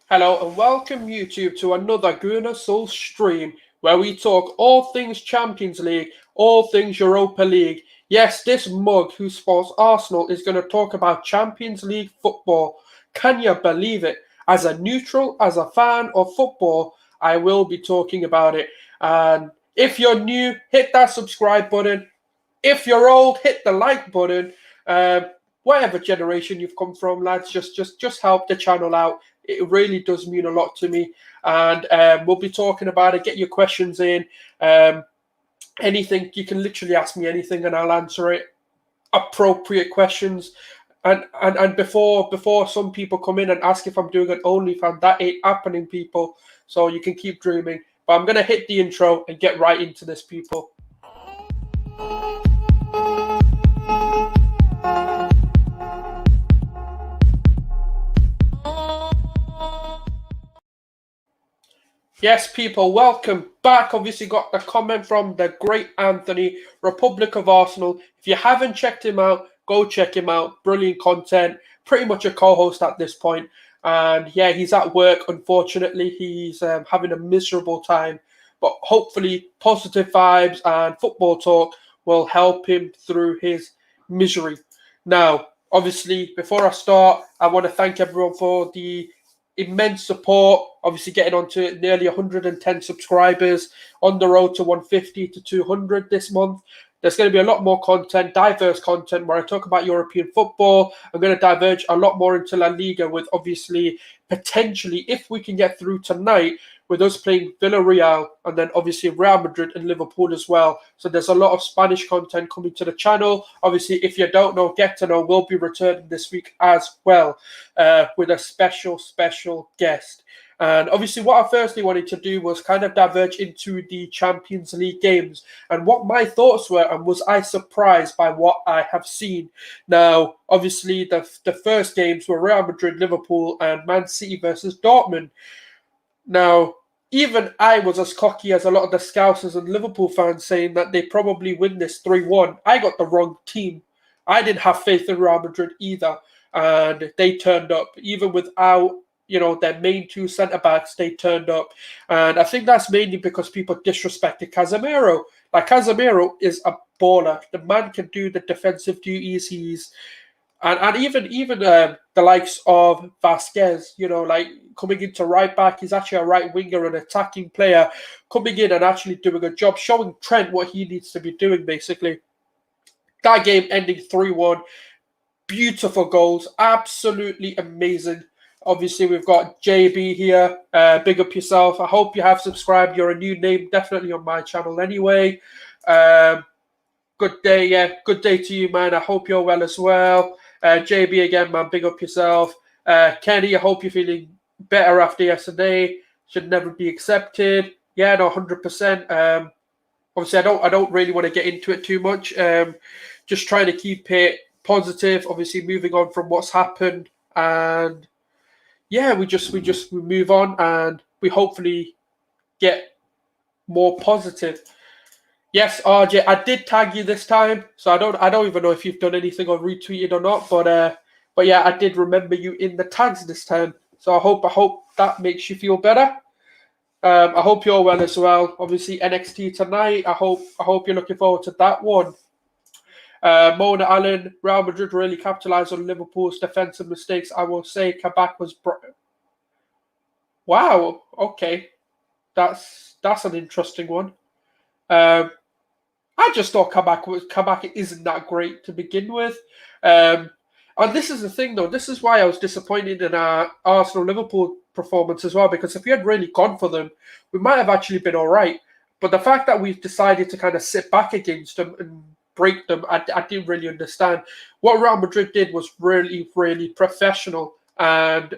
Hello and welcome YouTube to another Gooner Sulz stream where we talk all things Champions League, all things Europa League. Yes, this mug who supports Arsenal is going to talk about Champions League football. Can you believe it? As a neutral, as a fan of football, I will be talking about it. And if you're new, hit that subscribe button. If you're old, hit the like button. Whatever generation you've come from, lads, just help the channel out. It really does mean a lot to me, and we'll be talking about it. Get your questions in. Anything you can literally ask me anything, and I'll answer it. Appropriate questions. And before some people come in and ask if I'm doing an OnlyFans, that ain't happening, people. So you can keep dreaming. But I'm gonna hit the intro and get right into this, people. Yes, people, welcome back. Obviously, got a comment from the great Anthony, Republic of Arsenal. If you haven't checked him out, go check him out. Brilliant content. Pretty much a co-host at this point. And yeah, he's at work. Unfortunately, he's having a miserable time. But hopefully, positive vibes and football talk will help him through his misery. Now, obviously, before I start, I want to thank everyone for the immense support. Obviously, getting on to nearly 110 subscribers, on the road to 150 to 200 this month. There's going to be a lot more content, diverse content, where I talk about European football. I'm going to diverge a lot more into La Liga, with obviously potentially, if we can get through tonight, with us playing Villarreal and then obviously Real Madrid and Liverpool as well. So there's a lot of Spanish content coming to the channel. Obviously, if you don't know, get to know will be returning this week as well, with a special guest. And obviously, what I firstly wanted to do was kind of diverge into the Champions League games and what my thoughts were, and was I surprised by what I have seen. Now, obviously, the first games were Real Madrid, Liverpool, and Man City versus Dortmund. Now, even I was as cocky as a lot of the Scousers and Liverpool fans, saying that they probably win this 3-1. I got the wrong team. I didn't have faith in Real Madrid either, and they turned up. Even without, their main two centre-backs, they turned up. And I think that's mainly because people disrespected Casemiro. Like, Casemiro is a baller. The man can do the defensive duties. And even the likes of Vasquez, like coming into right back, he's actually a right winger, an attacking player, coming in and actually doing a job, showing Trent what he needs to be doing, basically. That game ending 3-1, beautiful goals, absolutely amazing. Obviously, we've got JB here. Big up yourself. I hope you have subscribed. You're a new name, definitely on my channel anyway. Good day, yeah. Good day to you, man. I hope you're well as well. JB again, man. Big up yourself. Kenny, I hope you're feeling better after yesterday. Should never be accepted. Yeah, no, 100%. Obviously, I don't really want to get into it too much. Just trying to keep it positive. Obviously, moving on from what's happened, and yeah, we move on, and we hopefully get more positive. Yes, RJ, I did tag you this time, so I don't even know if you've done anything or retweeted or not, but yeah, I did remember you in the tags this time. So I hope that makes you feel better. I hope you're well as well. Obviously, NXT tonight. I hope you're looking forward to that one. Mona Allen, Real Madrid really capitalised on Liverpool's defensive mistakes. I will say Kabak was. Wow. Okay, that's an interesting one. I just thought Kabak isn't that great to begin with. And this is the thing, though. This is why I was disappointed in our Arsenal-Liverpool performance as well, because if we had really gone for them, we might have actually been all right. But the fact that we've decided to kind of sit back against them and break them, I didn't really understand. What Real Madrid did was really, really professional. And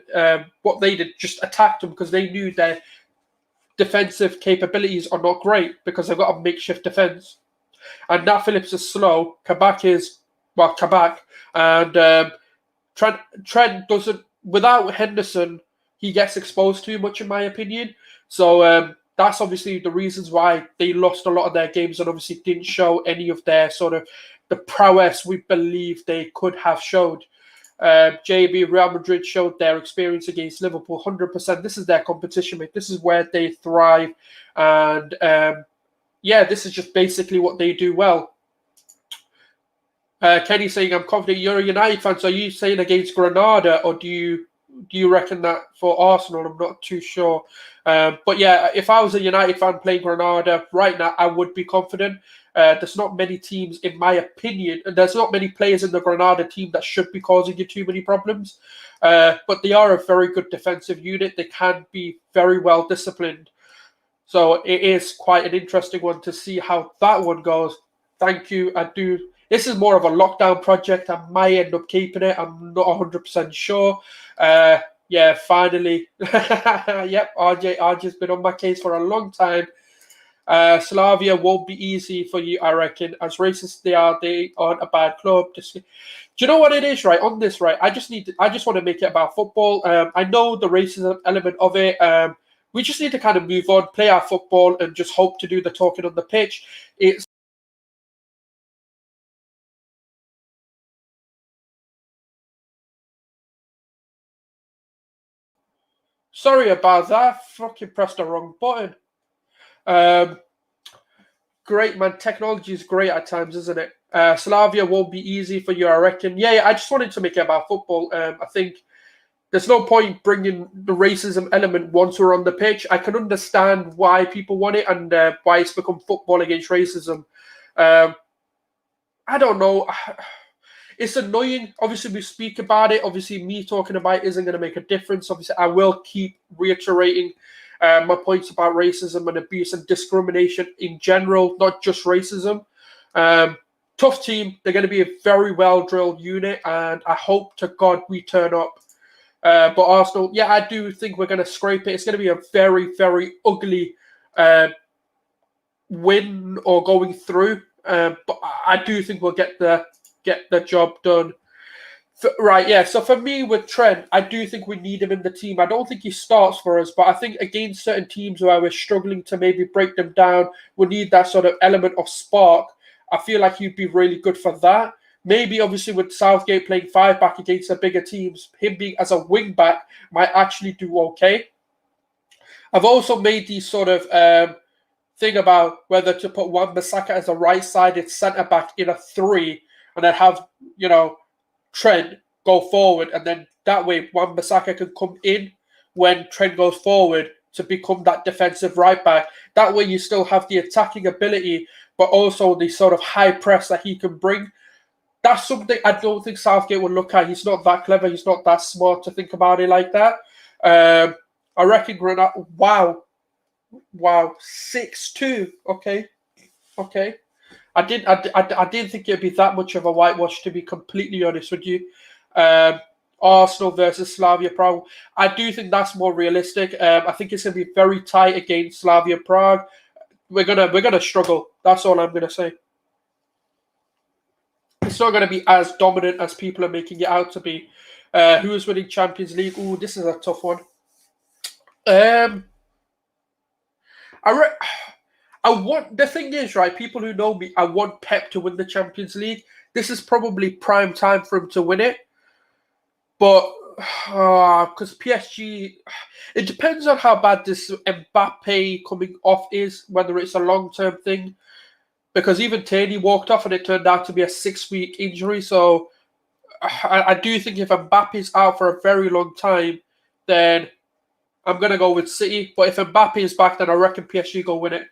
what they did, just attacked them because they knew their defensive capabilities are not great because they've got a makeshift defense. And Nat Phillips is slow. Kabak is, well, Kabak. And Trent doesn't, without Henderson, he gets exposed too much, in my opinion. So that's obviously the reasons why they lost a lot of their games and obviously didn't show any of their sort of the prowess we believe they could have showed. JB, Real Madrid showed their experience against Liverpool 100%. This is their competition, mate. This is where they thrive. And this is just basically what they do well. Kenny saying, I'm confident you're a United fan. So are you saying against Granada, or do you reckon that for Arsenal? I'm not too sure. But yeah, if I was a United fan playing Granada right now, I would be confident. There's not many teams, in my opinion, and there's not many players in the Granada team that should be causing you too many problems. But they are a very good defensive unit. They can be very well disciplined. So it is quite an interesting one to see how that one goes. Thank you. This is more of a lockdown project. I might end up keeping it. I'm not 100% sure. Finally. Yep, RJ's been on my case for a long time. Slavia won't be easy for you, I reckon. As racist they aren't a bad club. Do you know what it is, right? On this, right? I just want to make it about football. I know the racism element of it. We just need to kind of move on, play our football, and just hope to do the talking on the pitch. Sorry about that. I fucking pressed the wrong button. Great, man. Technology is great at times, isn't it? Slavia won't be easy for you, I reckon. Yeah, I just wanted to make it about football. I think there's no point bringing the racism element once we're on the pitch. I can understand why people want it and why it's become football against racism. I don't know. It's annoying. Obviously, we speak about it. Obviously, me talking about it isn't going to make a difference. Obviously, I will keep reiterating my points about racism and abuse and discrimination in general, not just racism. Tough team. They're going to be a very well-drilled unit, and I hope to God we turn up. But Arsenal, yeah, I do think we're going to scrape it. It's going to be a very, very ugly win or going through. But I do think we'll get the job done. So for me with Trent, I do think we need him in the team. I don't think he starts for us, but I think against certain teams where we're struggling to maybe break them down, we need that sort of element of spark. I feel like he'd be really good for that. Maybe obviously with Southgate playing 5-back against the bigger teams, him being as a wing-back might actually do okay. I've also made these sort of thing about whether to put Wan-Bissaka as a right-sided centre-back in a 3 and then have, Trent go forward, and then that way Wan-Bissaka can come in when Trent goes forward to become that defensive right-back. That way you still have the attacking ability, but also the sort of high press that he can bring. That's something I don't think Southgate would look at. He's not that clever. He's not that smart to think about it like that. I reckon Granada. Wow, 6-2. Okay. I didn't think it'd be that much of a whitewash, to be completely honest with you. Arsenal versus Slavia Prague. I do think that's more realistic. I think it's gonna be very tight against Slavia Prague. We're gonna struggle. That's all I'm gonna say. It's not gonna be as dominant as people are making it out to be. Who is winning Champions League? Ooh, this is a tough one. The thing is, right, people who know me, I want Pep to win the Champions League. This is probably prime time for him to win it. But because PSG, it depends on how bad this Mbappe coming off is, whether it's a long-term thing. Because even Tierney walked off and it turned out to be a 6-week injury. So I do think if Mbappe's out for a very long time, then I'm going to go with City. But if Mbappe is back, then I reckon PSG go win it.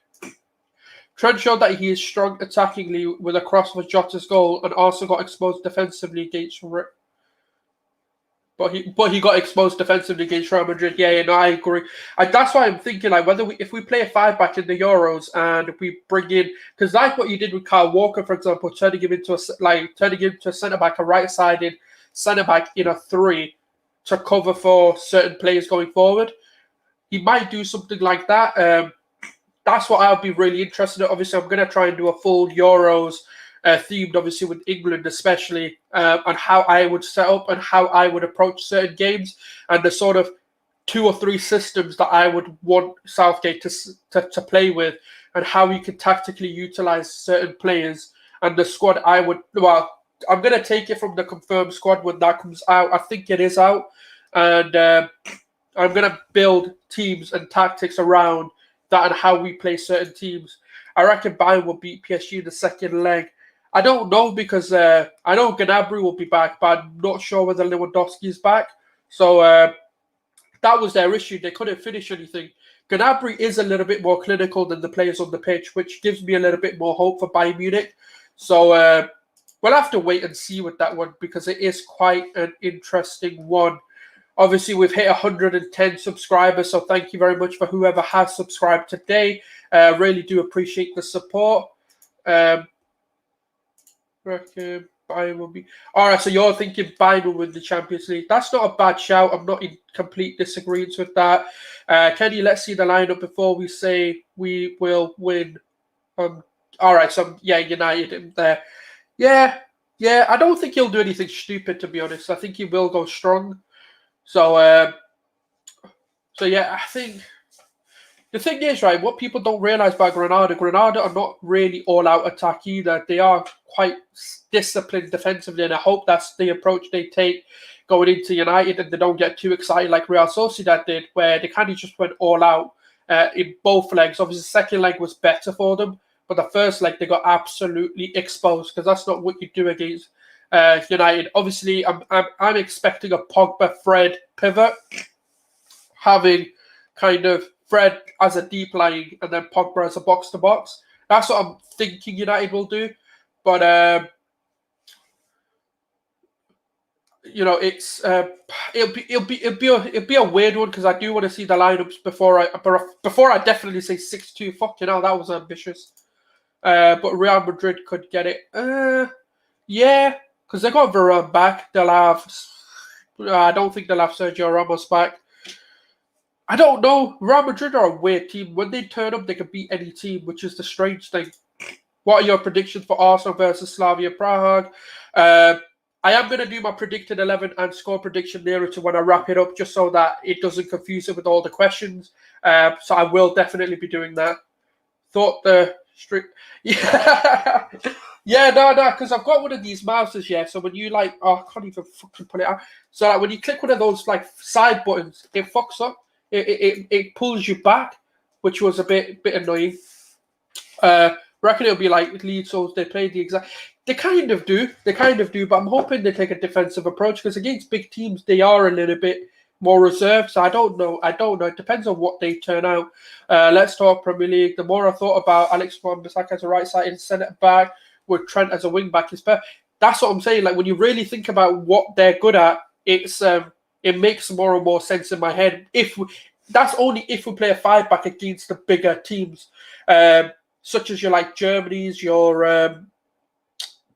Trent showed that he is strong attackingly with a cross for Jota's goal, and also got exposed defensively against. But he got exposed defensively against Real Madrid. Yeah, no, I agree. That's why I'm thinking if we play a 5-back in the Euros and if we bring in, because like what you did with Kyle Walker, for example, turning him into a centre back, a right-sided centre back in a 3 to cover for certain players going forward. He might do something like that. That's what I'll be really interested in. Obviously, I'm going to try and do a full Euros themed, obviously, with England especially, on how I would set up and how I would approach certain games and the sort of 2 or 3 systems that I would want Southgate to play with and how he could tactically utilize certain players and the squad I would, I'm gonna take it from the confirmed squad when that comes out. I think it is out, and I'm gonna build teams and tactics around that and how we play certain teams. I reckon Bayern will beat PSG in the second leg. I don't know because I know Gnabry will be back, but I'm not sure whether Lewandowski is back. So that was their issue. They couldn't finish anything. Gnabry is a little bit more clinical than the players on the pitch, which gives me a little bit more hope for Bayern Munich. So we'll have to wait and see with that one because it is quite an interesting one. Obviously, we've hit 110 subscribers, so thank you very much for whoever has subscribed today. Really do appreciate the support. Reckon Bayern will be... All right, so you're thinking Bayern will win the Champions League. That's not a bad shout. I'm not in complete disagreement with that. Kenny, let's see the lineup before we say we will win. All right, so yeah, United in there. Yeah, I don't think he'll do anything stupid, to be honest. I think he will go strong. So yeah, I think the thing is, right, what people don't realize about Granada are not really all-out attack either. They are quite disciplined defensively, and I hope that's the approach they take going into United, and they don't get too excited like Real Sociedad did, where they kind of just went all out in both legs. Obviously, the second leg was better for them, but the first leg they got absolutely exposed because that's not what you do against United. Obviously, I'm expecting a Pogba-Fred pivot, having kind of Fred as a deep lying and then Pogba as a box-to-box. That's what I'm thinking United will do. But it's it'll be a weird one because I do want to see the lineups before I definitely say 6-2. Fucking hell, that was ambitious. But Real Madrid could get it. Yeah, because they got Varane back. They'll have. I don't think they'll have Sergio Ramos back. I don't know. Real Madrid are a weird team. When they turn up, they can beat any team, which is the strange thing. What are your predictions for Arsenal versus Slavia Prague? I am going to do my predicted 11 and score prediction nearer to when I wrap it up, just so that it doesn't confuse it with all the questions. So I will definitely be doing that. Thought the strict... Yeah. Yeah, no, because I've got one of these mouses, yeah. So when you I can't even fucking pull it out. So when you click one of those side buttons, it fucks up. It pulls you back, which was a bit annoying. Reckon it'll be like Leeds, so they play the exact. They kind of do, but I'm hoping they take a defensive approach because against big teams they are a little bit more reserved. So I don't know. It depends on what they turn out. Let's talk Premier League. The more I thought about Alex Wan-Bissaka as a right-sided centre back with Trent as a wing back, that's what I'm saying. Like when you really think about what they're good at, it makes more and more sense in my head. That's only if we play a 5-back against the bigger teams, such as your Germany's, your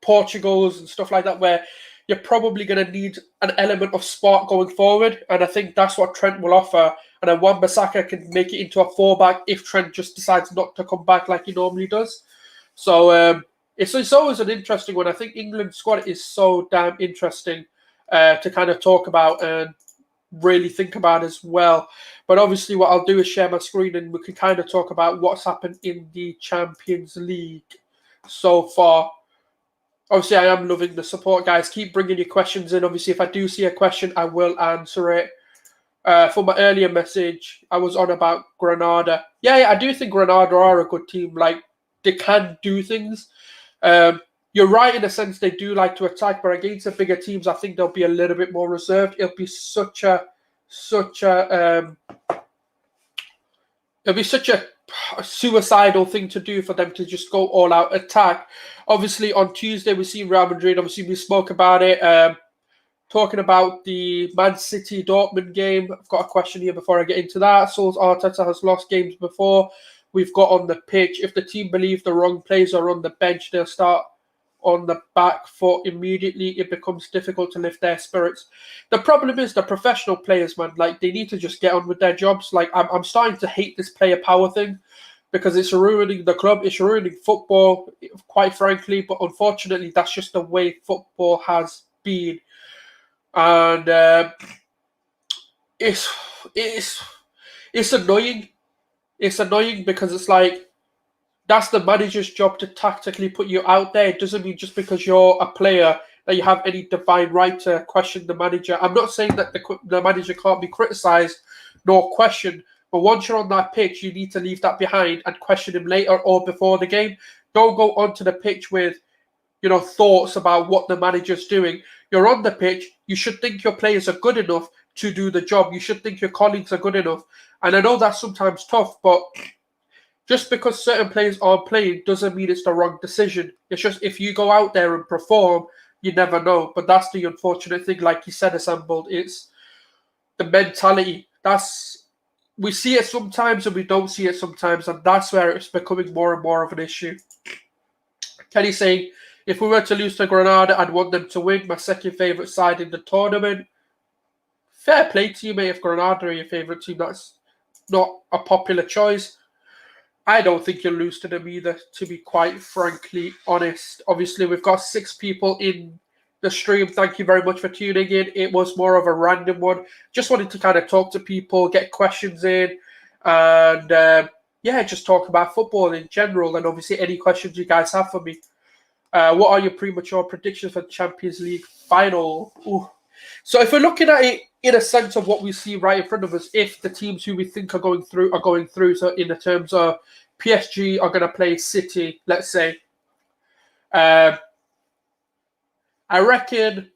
Portugal's and stuff like that, where you're probably going to need an element of spark going forward. And I think that's what Trent will offer. And then Wan-Bissaka can make it into a 4-back if Trent just decides not to come back like he normally does. So it's always an interesting one. I think England's squad is so damn interesting to kind of talk about and really think about as well. But obviously what I'll do is share my screen and we can kind of talk about what's happened in the Champions League so far. Obviously, I am loving the support, guys. Keep bringing your questions in. Obviously, if I do see a question, I will answer it. For my earlier message, I was on about Granada. Yeah, I do think Granada are a good team. They can do things. You're right in a sense they do like to attack, but against the bigger teams, I think they'll be a little bit more reserved. It'll be such a suicidal thing to do for them to just go all out attack. Obviously, on Tuesday we see Real Madrid. Obviously, we spoke about it. Talking about the Man City Dortmund game, I've got a question here before I get into that. Sulz Arteta has lost games before. We've got on the pitch. If the team believe the wrong players are on the bench, they'll start on the back foot immediately. It becomes difficult to lift their spirits. The problem is the professional players, man. They need to just get on with their jobs. I'm starting to hate this player power thing because it's ruining the club. It's ruining football, quite frankly. But unfortunately, that's just the way football has been. And it's annoying. It's annoying because it's that's the manager's job to tactically put you out there. It doesn't mean just because you're a player that you have any divine right to question the manager. I'm not saying that the manager can't be criticised nor questioned, but once you're on that pitch, you need to leave that behind and question him later or before the game. Don't go onto the pitch with, thoughts about what the manager's doing. You're on the pitch. You should think your players are good enough to do the job. You should think your colleagues are good enough. And I know that's sometimes tough, but just because certain players aren't playing doesn't mean it's the wrong decision. It's just if you go out there and perform, you never know. But that's the unfortunate thing, like you said, Assembled. It's the mentality. We see it sometimes and we don't see it sometimes, and that's where it's becoming more and more of an issue. Kenny saying, if we were to lose to Granada, I'd want them to win. My second favourite side in the tournament. Fair play to you, mate. If Granada are your favourite team, that's not a popular choice. I don't think you'll lose to them either, to be quite frankly honest. Obviously, we've got 6 people in the stream. Thank you very much for tuning in. It was more of a random one. Just wanted to kind of talk to people, get questions in, and just talk about football in general, and obviously any questions you guys have for me. What are your premature predictions for the Champions League final? Ooh. So if we're looking at it in a sense of what we see right in front of us, if the teams who we think are going through, so in the terms of PSG are going to play City, let's say, I reckon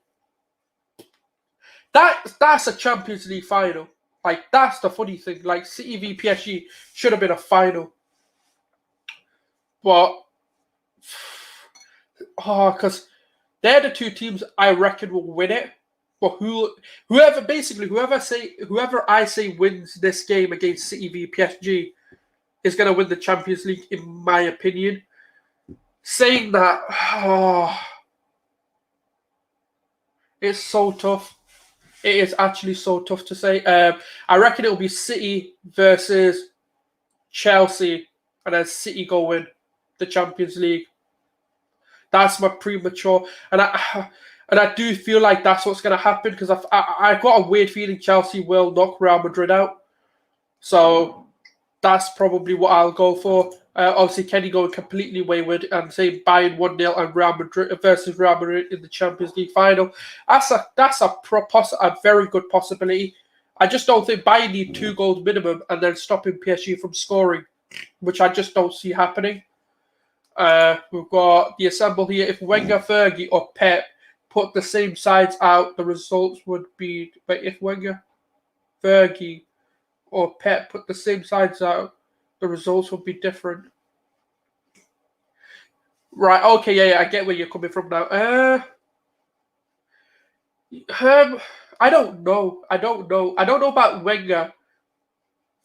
that's a Champions League final. Like, that's the funny thing. Like, City v PSG should have been a final. But, because they're the 2 teams I reckon will win it. But whoever I say wins this game against City v PSG is going to win the Champions League, in my opinion. Saying that, it's so tough. It is actually so tough to say. I reckon it will be City versus Chelsea, and then City go win the Champions League. That's my premature, and I do feel like that's what's going to happen, because I've got a weird feeling Chelsea will knock Real Madrid out. So that's probably what I'll go for. Obviously, Kenny going completely wayward and saying Bayern 1-0 and Real Madrid versus Real Madrid in the Champions League final. That's a very good possibility. I just don't think Bayern need 2 goals minimum and then stopping PSG from scoring, which I just don't see happening. We've got the assemble here. If Wenger, Fergie, or Pep put the same sides out, the results would be. But if Wenger, Fergie, or Pep put the same sides out, the results would be different. Right, okay, yeah, I get where you're coming from now. I don't know. I don't know about Wenger.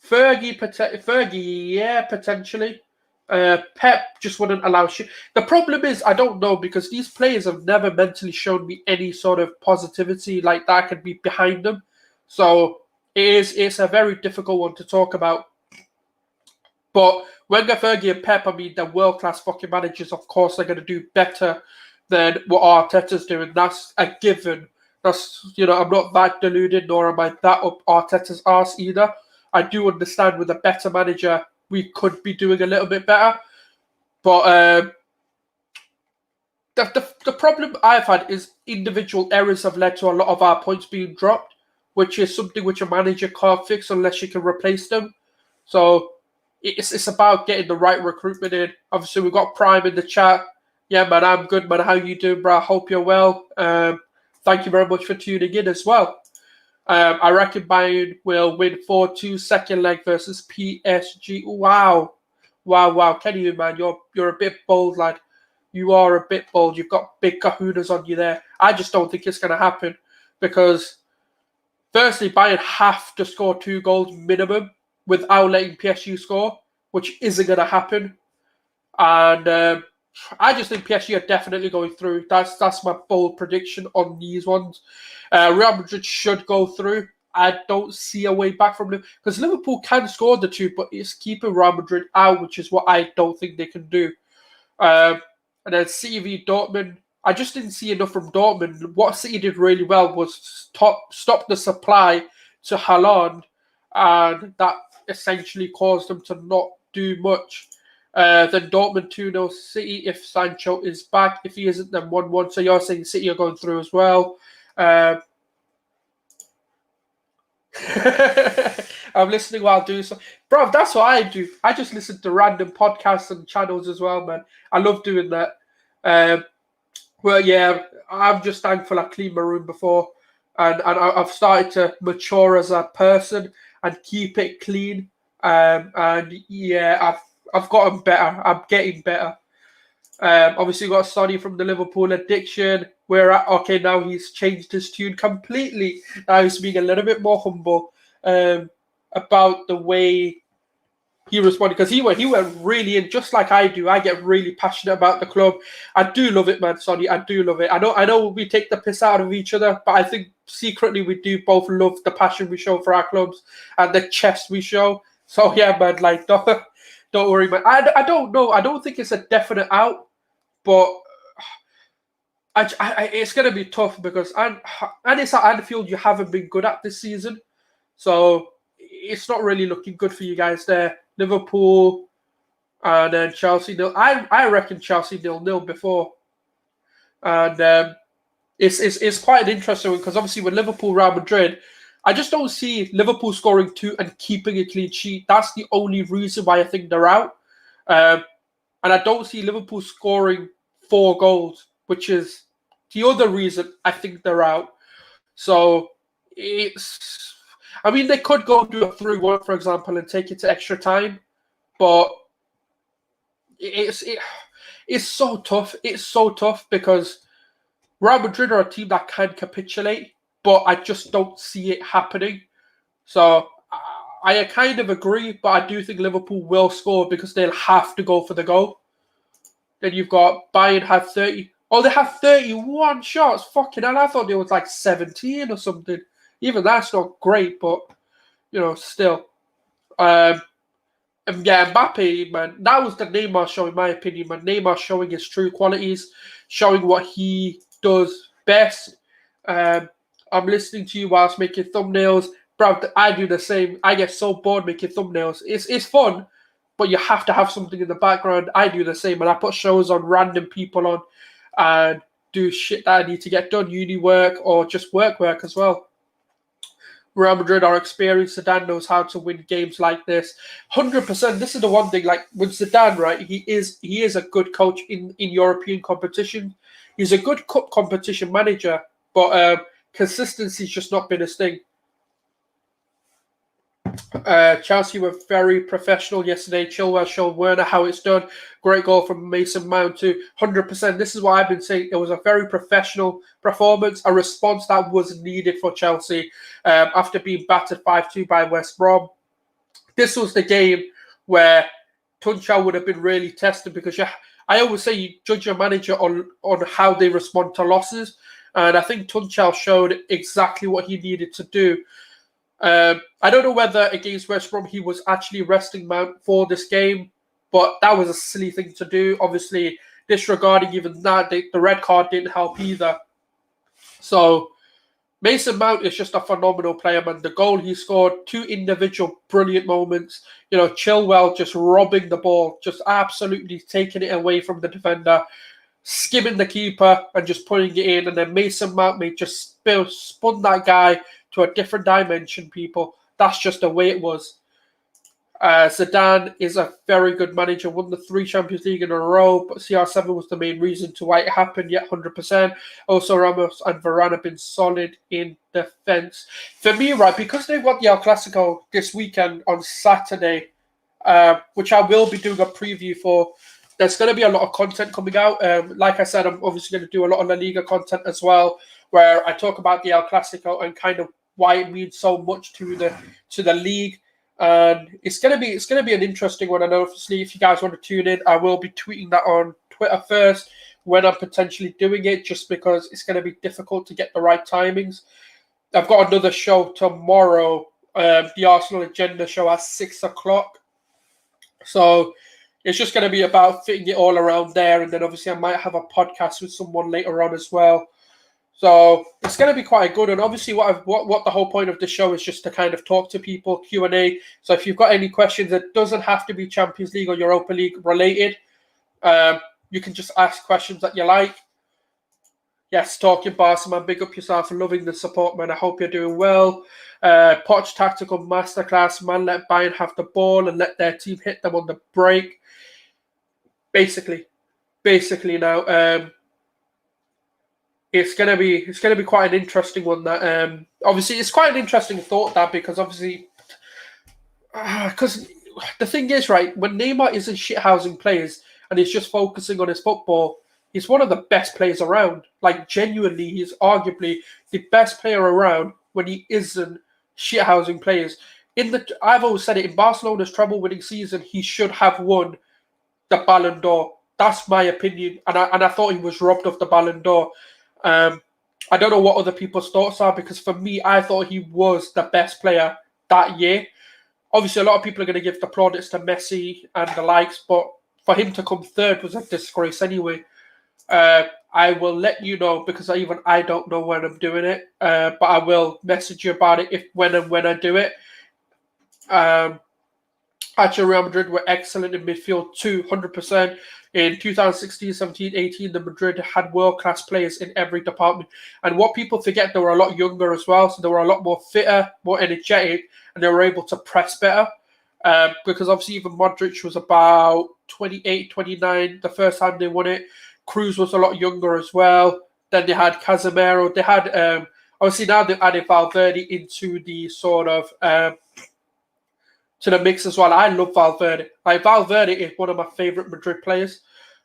Fergie, yeah, potentially. Pep just wouldn't allow shit. The problem is, I don't know, because these players have never mentally shown me any sort of positivity like that could be behind them. So it's a very difficult one to talk about. But Wenger, Fergie, and Pep, I mean, they're world-class fucking managers. Of course, they're going to do better than what Arteta's doing. That's a given. That's, I'm not that deluded, nor am I that up Arteta's arse either. I do understand with a better manager, we could be doing a little bit better. But the problem I've had is individual errors have led to a lot of our points being dropped, which is something which a manager can't fix unless you can replace them. So it's about getting the right recruitment in. Obviously, we've got Prime in the chat. Yeah, man, I'm good, man. How you doing, bro? I hope you're well. Thank you very much for tuning in as well. I reckon Bayern will win 4-2 second leg versus PSG. Wow. Kenny, man, you're a bit bold, lad. You are a bit bold. You've got big kahunas on you there. I just don't think it's going to happen because, firstly, Bayern have to score 2 goals minimum without letting PSG score, which isn't going to happen. And I just think PSG are definitely going through. That's my bold prediction on these ones. Real Madrid should go through. I don't see a way back from them because Liverpool can score the 2, but it's keeping Real Madrid out, which is what I don't think they can do. And then City v Dortmund. I just didn't see enough from Dortmund. What City did really well was stop the supply to Haaland, and that essentially caused them to not do much. Then Dortmund 2-0 City if Sancho is back. If he isn't, then 1-1. So you're saying City are going through as well. I'm listening while doing so. Bro, that's what I do. I just listen to random podcasts and channels as well, man. I love doing that. Well, yeah, I'm just thankful I cleaned my room before. And I've started to mature as a person and keep it clean. And yeah, I've gotten better. I'm getting better. Obviously, got Sonny from the Liverpool addiction. Okay, now he's changed his tune completely. Now he's being a little bit more humble about the way he responded, because he went really in, just like I do. I get really passionate about the club. I do love it, man, Sonny. I do love it. I know we take the piss out of each other, but I think secretly we do both love the passion we show for our clubs and the chest we show. So yeah, man, like don't worry, man. I don't know. I don't think it's a definite out, but it's going to be tough because and it's at Anfield. You haven't been good at this season, so it's not really looking good for you guys there. Liverpool and then Chelsea nil. I reckon Chelsea 0-0 before, and it's quite an interesting one because obviously with Liverpool Real Madrid, I just don't see Liverpool scoring 2 and keeping a clean sheet. That's the only reason why I think they're out, and I don't see Liverpool scoring 4 goals, which is the other reason I think they're out. So I mean, they could go do a 3-1, for example, and take it to extra time, but it's so tough. It's so tough because Real Madrid are a team that can capitulate, but I just don't see it happening. So I kind of agree, but I do think Liverpool will score because they'll have to go for the goal. Then you've got Bayern have 30. Oh, they have 31 shots. Fucking hell, I thought there was like 17 or something. Even that's not great, but, still. And yeah, Mbappe, man, that was the Neymar show, in my opinion, man. Neymar showing his true qualities, showing what he does best. I'm listening to you whilst making thumbnails. Bro, I do the same. I get so bored making thumbnails. It's fun, but you have to have something in the background. I do the same, and I put shows on, random people on, and do shit that I need to get done, uni work or just work as well. Real Madrid are experienced. Zidane knows how to win games like this. 100%. This is the one thing, like with Zidane, right? He is a good coach in European competition. He's a good cup competition manager, but consistency's just not been his thing. Chelsea were very professional yesterday. Chilwell showed Werner how it's done. Great goal from Mason Mount too. 100%. This is what I've been saying. It was a very professional performance, a response that was needed for Chelsea after being battered 5-2 by West Brom. This was the game where Tuchel would have been really tested because I always say you judge your manager on how they respond to losses. And I think Tuchel showed exactly what he needed to do. I don't know whether against West Brom he was actually resting Mount for this game, but that was a silly thing to do. Obviously, disregarding even that, the red card didn't help either. So, Mason Mount is just a phenomenal player, man. The goal he scored, 2 individual brilliant moments. Chilwell just robbing the ball, just absolutely taking it away from the defender, skimming the keeper and just putting it in. And then Mason Mount just spun that guy to a different dimension, people. That's just the way it was. Zidane is a very good manager, won the 3 Champions League in a row, but CR7 was the main reason to why it happened, yet 100%. Also, Ramos and Varane have been solid in defence. For me, right, because they've got the El Clasico this weekend on Saturday, which I will be doing a preview for, there's going to be a lot of content coming out. Like I said, I'm obviously going to do a lot of La Liga content as well, where I talk about the El Clasico and kind of why it means so much to the league. And it's gonna be an interesting one. And obviously, if you guys want to tune in, I will be tweeting that on Twitter first when I'm potentially doing it, just because it's gonna be difficult to get the right timings. I've got another show tomorrow, the Arsenal Agenda show at 6:00. So it's just gonna be about fitting it all around there, and then obviously I might have a podcast with someone later on as well. So it's going to be quite good. And obviously, what the whole point of the show is just to kind of talk to people, Q&A. So if you've got any questions, it doesn't have to be Champions League or Europa League related. You can just ask questions that you like. Yes, talking Barca, man. Big up yourself and loving the support, man. I hope you're doing well. Poch tactical masterclass, man. Let Bayern have the ball and let their team hit them on the break. Basically now. It's gonna be quite an interesting one. That obviously it's quite an interesting thought, that because obviously, because the thing is, right, when Neymar isn't shithousing players and he's just focusing on his football, he's one of the best players around. Like genuinely, he's arguably the best player around when he isn't shithousing players. I've always said it, in Barcelona's treble-winning season, he should have won the Ballon d'Or. That's my opinion, and I thought he was robbed of the Ballon d'Or. I don't know what other people's thoughts are, because for me, I thought he was the best player that year. Obviously, a lot of people are going to give the plaudits to Messi and the likes, but for him to come third was a disgrace anyway. I will let you know, because I don't know when I'm doing it, but I will message you about it when I do it. Actually, Real Madrid were excellent in midfield too, 100%. In 2016, 17, 18, the Madrid had world-class players in every department. And what people forget, they were a lot younger as well, so they were a lot more fitter, more energetic, and they were able to press better. Because obviously even Modric was about 28, 29 the first time they won it. Cruz was a lot younger as well. Then they had Casemiro. They had, obviously now they've added Valverde into the sort of... to the mix as well. I love Valverde. Like, Valverde is one of my favourite Madrid players.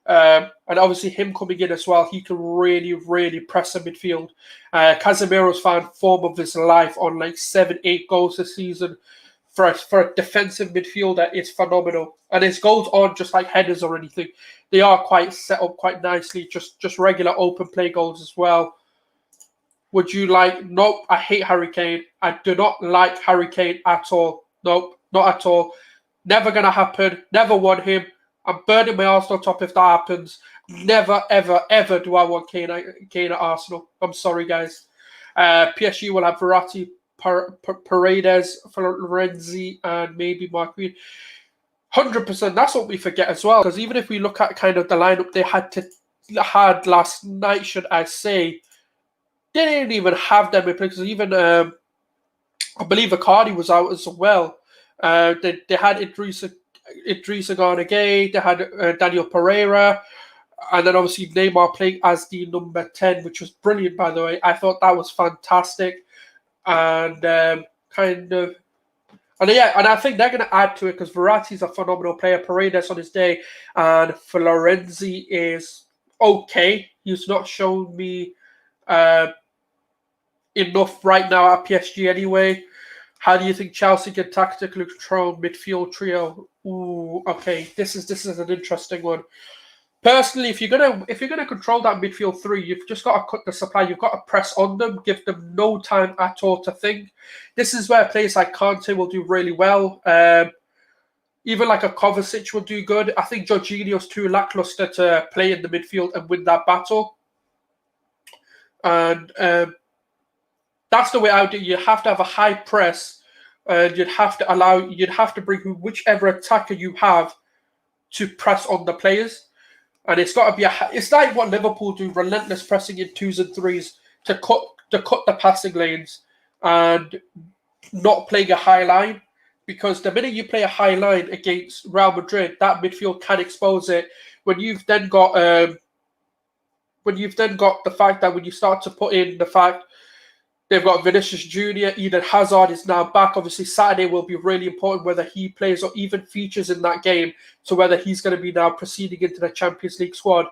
And obviously him coming in as well, he can really, really press the midfield. Casemiro's found form of his life on like 7-8 goals this season. For a defensive midfielder, it's phenomenal. And his goals aren't just like headers or anything. They are quite set up quite nicely. Just regular open play goals as well. Would you like... Nope, I hate Harry Kane. I do not like Harry Kane at all. Nope. Not at all. Never going to happen. Never want him. I'm burning my Arsenal top if that happens. Never, ever, ever do I want Kane at Arsenal. I'm sorry, guys. PSG will have Verratti, Paredes, Florenzi, and maybe Marquinhos. 100%. That's what we forget as well. Because even if we look at kind of the lineup they had last night, should I say, they didn't even have them in play. Because even, I believe Icardi was out as well. They had Idrissa Gana Gueye, they had Daniel Pereira, and then obviously Neymar playing as the number 10, which was brilliant, by the way. I thought that was fantastic. And and I think they're going to add to it, because Verratti's a phenomenal player, Paredes on his day, and Florenzi is okay. He's not shown me enough right now at PSG anyway. How do you think Chelsea can tactically control midfield trio? Ooh, okay. This is an interesting one. Personally, if you're gonna control that midfield three, you've just got to cut the supply. You've got to press on them, give them no time at all to think. This is where players like Kante will do really well. Even like a Kovacic will do good. I think Jorginho's too lackluster to play in the midfield and win that battle. And that's the way I would do it. You have to have a high press, and you'd have to bring whichever attacker you have to press on the players. And it's got to be it's like what Liverpool do, relentless pressing in 2s and 3s to cut the passing lanes and not playing a high line. Because the minute you play a high line against Real Madrid, that midfield can expose it. When you've then got the fact that when you start to put in the fact they've got Vinicius Jr., Eden Hazard is now back. Obviously, Saturday will be really important, whether he plays or even features in that game, to whether he's going to be now proceeding into the Champions League squad.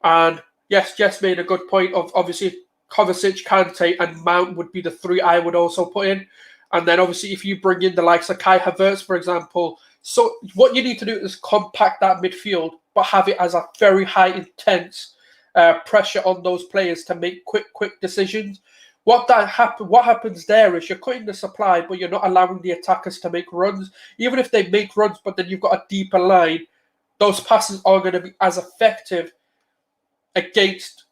And yes, Jess made a good point of obviously Kovacic, Kante, and Mount would be the three I would also put in. And then obviously if you bring in the likes of Kai Havertz, for example, so what you need to do is compact that midfield, but have it as a very high intense pressure on those players to make quick decisions. What happens there is you're cutting the supply, but you're not allowing the attackers to make runs. Even if they make runs, but then you've got a deeper line, those passes are going to be as effective against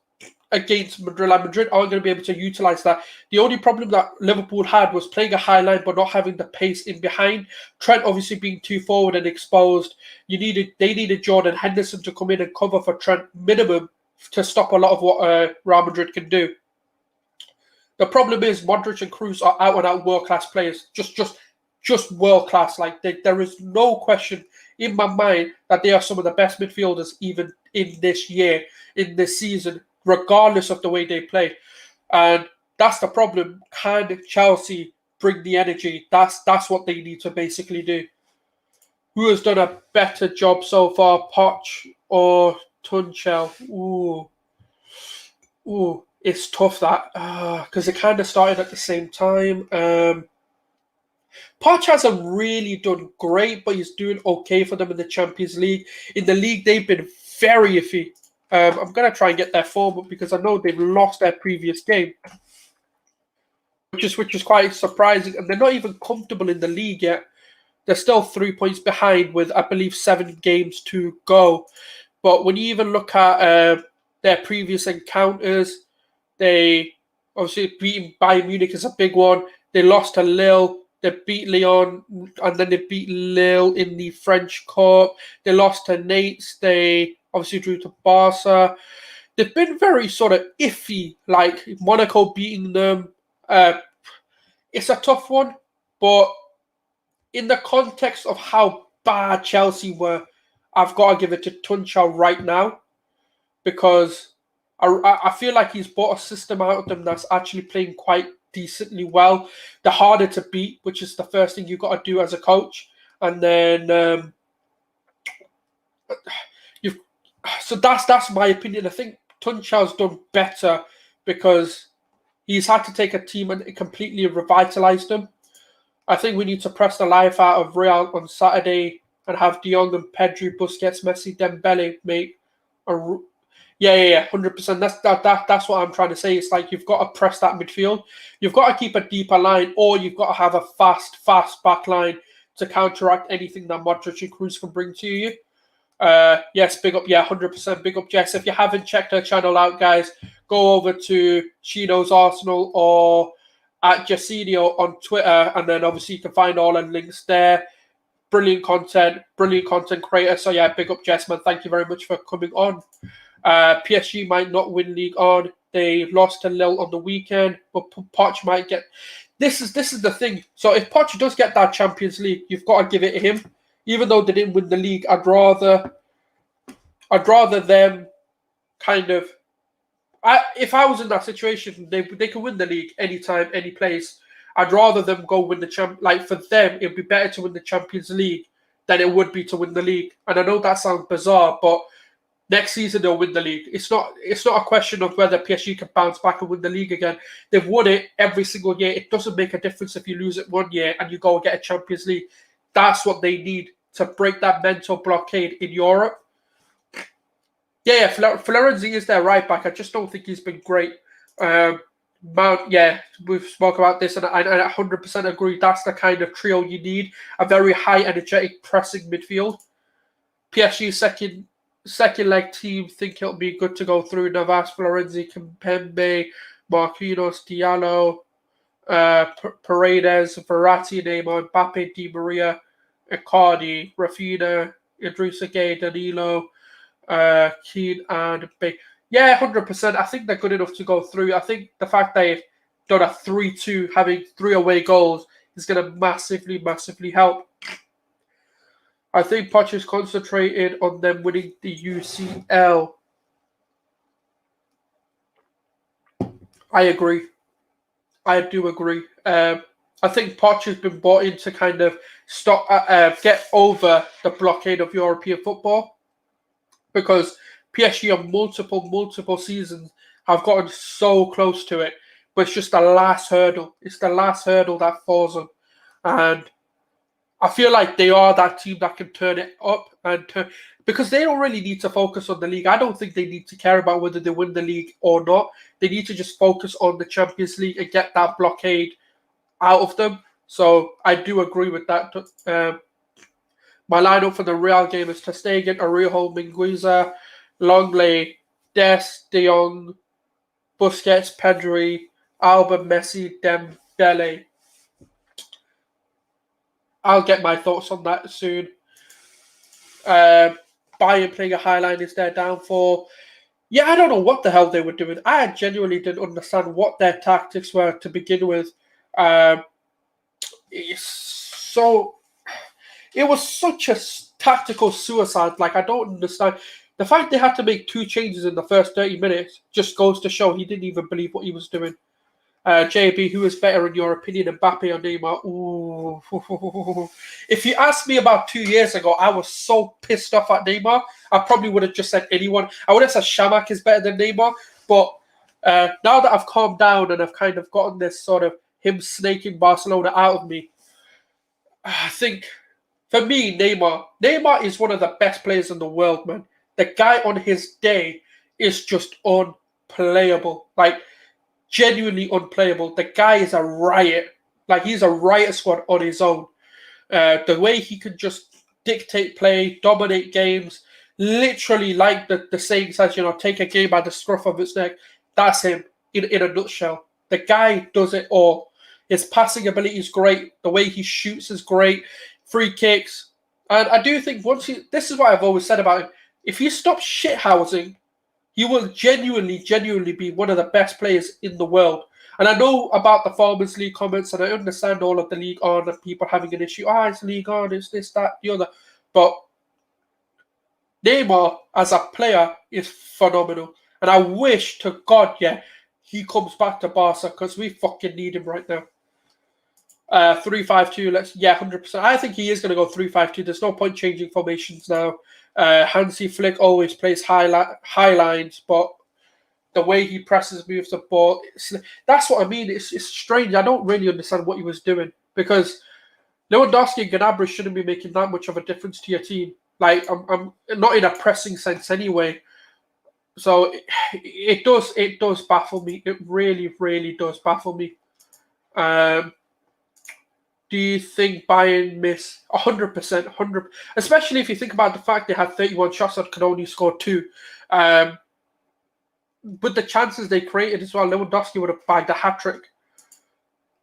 against Madrid. Like Madrid aren't going to be able to utilize that. The only problem that Liverpool had was playing a high line but not having the pace in behind. Trent obviously being too forward and exposed. They needed Jordan Henderson to come in and cover for Trent minimum to stop a lot of what Real Madrid can do. The problem is Modric and Kroos are out and out world class players. Just world class. Like there is no question in my mind that they are some of the best midfielders even in this year, in this season, regardless of the way they play. And that's the problem. Can Chelsea bring the energy? That's what they need to basically do. Who has done a better job so far, Poch or Tuchel? Ooh, it's tough that because they kind of started at the same time. Poch hasn't really done great, but he's doing okay for them in the Champions League. In the league, they've been very iffy. I'm going to try and get their form up because I know they've lost their previous game, which is quite surprising. And they're not even comfortable in the league yet. They're still 3 points behind with, I believe, 7 games to go. But when you even look at their previous encounters, they obviously beating Bayern Munich is a big one. They lost to Lille. They beat Lyon, and then they beat Lille in the French Cup. They lost to Nantes. They obviously drew to Barca. They've been very sort of iffy, like Monaco beating them. It's a tough one, but in the context of how bad Chelsea were, I've got to give it to Tuchel right now because I feel like he's brought a system out of them that's actually playing quite decently well. They're harder to beat, which is the first thing you've got to do as a coach. And then so that's my opinion. I think Tuchel's done better because he's had to take a team and completely revitalize them. I think we need to press the life out of Real on Saturday and have De Jong and Pedri, Busquets, Messi, Dembele make a... Yeah, 100%. That's what I'm trying to say. It's like you've got to press that midfield. You've got to keep a deeper line, or you've got to have a fast back line to counteract anything that Modric and Kroos can bring to you. Yes, big up. Yeah, 100% big up, Jess. If you haven't checked her channel out, guys, go over to She Knows Arsenal or at Jacinio on Twitter, and then obviously you can find all the links there. Brilliant content creator. So yeah, big up, Jess, man. Thank you very much for coming on. PSG might not win League on. They lost to Lille on the weekend, but Poch might get... This is the thing. So if Poch does get that Champions League, you've got to give it to him. Even though they didn't win the league, I'd rather them kind of... if I was in that situation, they can win the league anytime, any place. I'd rather them go win the champ. Like for them, it'd be better to win the Champions League than it would be to win the league. And I know that sounds bizarre, but next season they'll win the league. It's not a question of whether PSG can bounce back and win the league again. They've won it every single year. It doesn't make a difference if you lose it one year and you go and get a Champions League. That's what they need to break that mental blockade in Europe. Yeah, Florenzi is their right back. I just don't think he's been great. Mount, yeah, we've spoke about this, and I 100% agree. That's the kind of trio you need. A very high, energetic, pressing midfield. PSG second leg team think it'll be good to go through Navas, Florenzi, Kimpembe, Marquinhos, Diallo, Paredes, Verratti, Neymar, Mbappe, Di Maria, Icardi, Rafinha, Idrissa Gueye, Danilo, Keane, and Bay. Yeah, 100%. I think they're good enough to go through. I think the fact they've done a 3-2, having 3 away goals, is going to massively help. I think Poch is concentrated on them winning the UCL. I agree. I do agree. I think Poch has been brought in to kind of get over the blockade of European football, because PSG on multiple seasons have gotten so close to it, but it's just the last hurdle. It's the last hurdle that falls them. And I feel like they are that team that can turn it up because they don't really need to focus on the league. I don't think they need to care about whether they win the league or not. They need to just focus on the Champions League and get that blockade out of them. So I do agree with that. My lineup for the Real game is Ter Stegen, Aurijo, Mingueza, Longley, Des, De Jong, Busquets, Pedri, Alba, Messi, Dembele. I'll get my thoughts on that soon. Bayern playing a high line is their downfall. Yeah, I don't know what the hell they were doing. I genuinely didn't understand what their tactics were to begin with. So it was such a tactical suicide. Like, I don't understand. The fact they had to make 2 changes in the first 30 minutes just goes to show he didn't even believe what he was doing. JB, who is better in your opinion, Mbappe or Neymar? Ooh. If you asked me about 2 years ago, I was so pissed off at Neymar. I probably would have just said anyone. I would have said Shamak is better than Neymar. But now that I've calmed down and I've kind of gotten this sort of him snaking Barcelona out of me, I think for me, Neymar is one of the best players in the world, man. The guy on his day is just unplayable. Like, genuinely unplayable. The guy is a riot. Like, he's a riot squad on his own. The way he can just dictate play, dominate games, literally like the saying says, take a game by the scruff of its neck. That's him in a nutshell. The guy does it all. His passing ability is great. The way he shoots is great. Free kicks. And I do think this is what I've always said about him. If you stop shithousing, he will genuinely be one of the best players in the world. And I know about the Farmers League comments, and I understand all of the League On and people having an issue. It's League On, it's this, that, the other. But Neymar, as a player, is phenomenal. And I wish to God, he comes back to Barca because we fucking need him right now. 3-5-2, 100%. I think he is going to go 3-5-2. There's no point changing formations now. Hansi Flick always plays high lines, but the way he presses, moves the ball, that's what I mean. It's strange. I don't really understand what he was doing because Lewandowski and Gnabry shouldn't be making that much of a difference to your team. Like, I'm not in a pressing sense anyway. So it does baffle me. It really does baffle me. Do you think Bayern miss 100%? Especially if you think about the fact they had 31 shots and could only score 2. With the chances they created as well, Lewandowski would have bagged a hat-trick.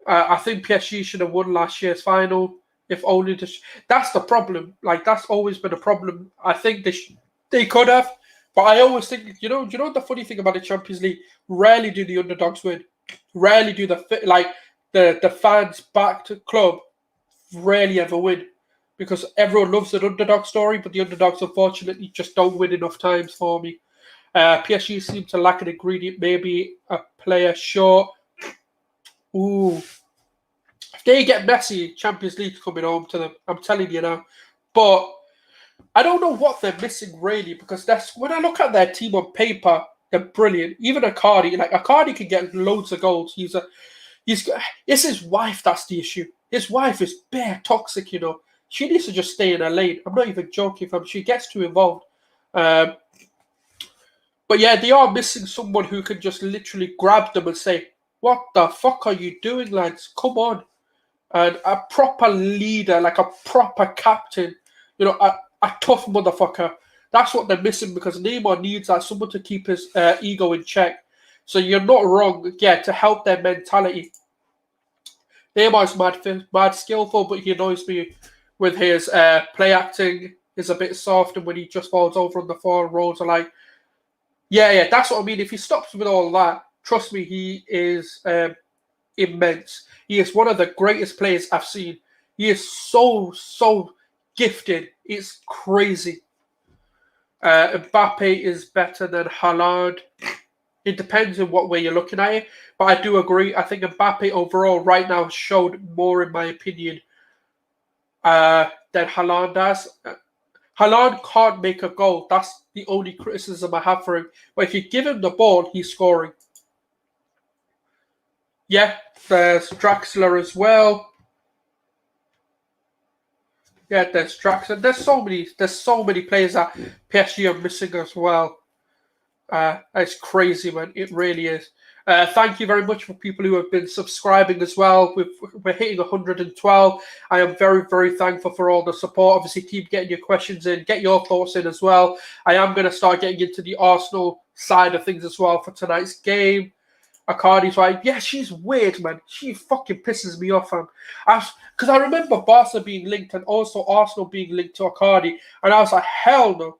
I think PSG should have won last year's final. If only that's the problem. Like, that's always been a problem. I think they could have, but I always think, you know the funny thing about the Champions League? Rarely do the underdogs win. Rarely do the fans-backed club rarely ever win because everyone loves an underdog story, but the underdogs unfortunately just don't win enough times for me. PSG seem to lack an ingredient, maybe a player short. Ooh. If they get Messi, Champions League coming home to them, I'm telling you now. But I don't know what they're missing really, because when I look at their team on paper, they're brilliant. Even Icardi can get loads of goals. It's his wife that's the issue. His wife is bare toxic, She needs to just stay in her lane. I'm not even joking, fam. She gets too involved. But yeah, they are missing someone who can just literally grab them and say, "What the fuck are you doing, lads? Come on." And a proper leader, like a proper captain, a tough motherfucker. That's what they're missing, because Neymar needs someone to keep his ego in check. So you're not wrong, to help their mentality. Neymar's mad skillful, but he annoys me with his play acting. Is a bit soft, and when he just falls over on the floor and rolls, are like, yeah, that's what I mean. If he stops with all that, trust me, he is immense. He is one of the greatest players I've seen. He is so gifted. It's crazy. Mbappe is better than Haaland. It depends on what way you're looking at it. But I do agree. I think Mbappe overall right now showed more, in my opinion, than Haaland does. Haaland can't make a goal. That's the only criticism I have for him. But if you give him the ball, he's scoring. Yeah, there's Draxler as well. Yeah, there's Draxler. There's so many players that PSG are missing as well. It's crazy, man. It really is. Thank you very much for people who have been subscribing as well. We're hitting 112. I am very, very thankful for all the support. Obviously, keep getting your questions in. Get your thoughts in as well. I am going to start getting into the Arsenal side of things as well for tonight's game. Icardi's wife. Yeah, she's weird, man. She fucking pisses me off, fam. Because I remember Barca being linked and also Arsenal being linked to Icardi, and I was like, hell no.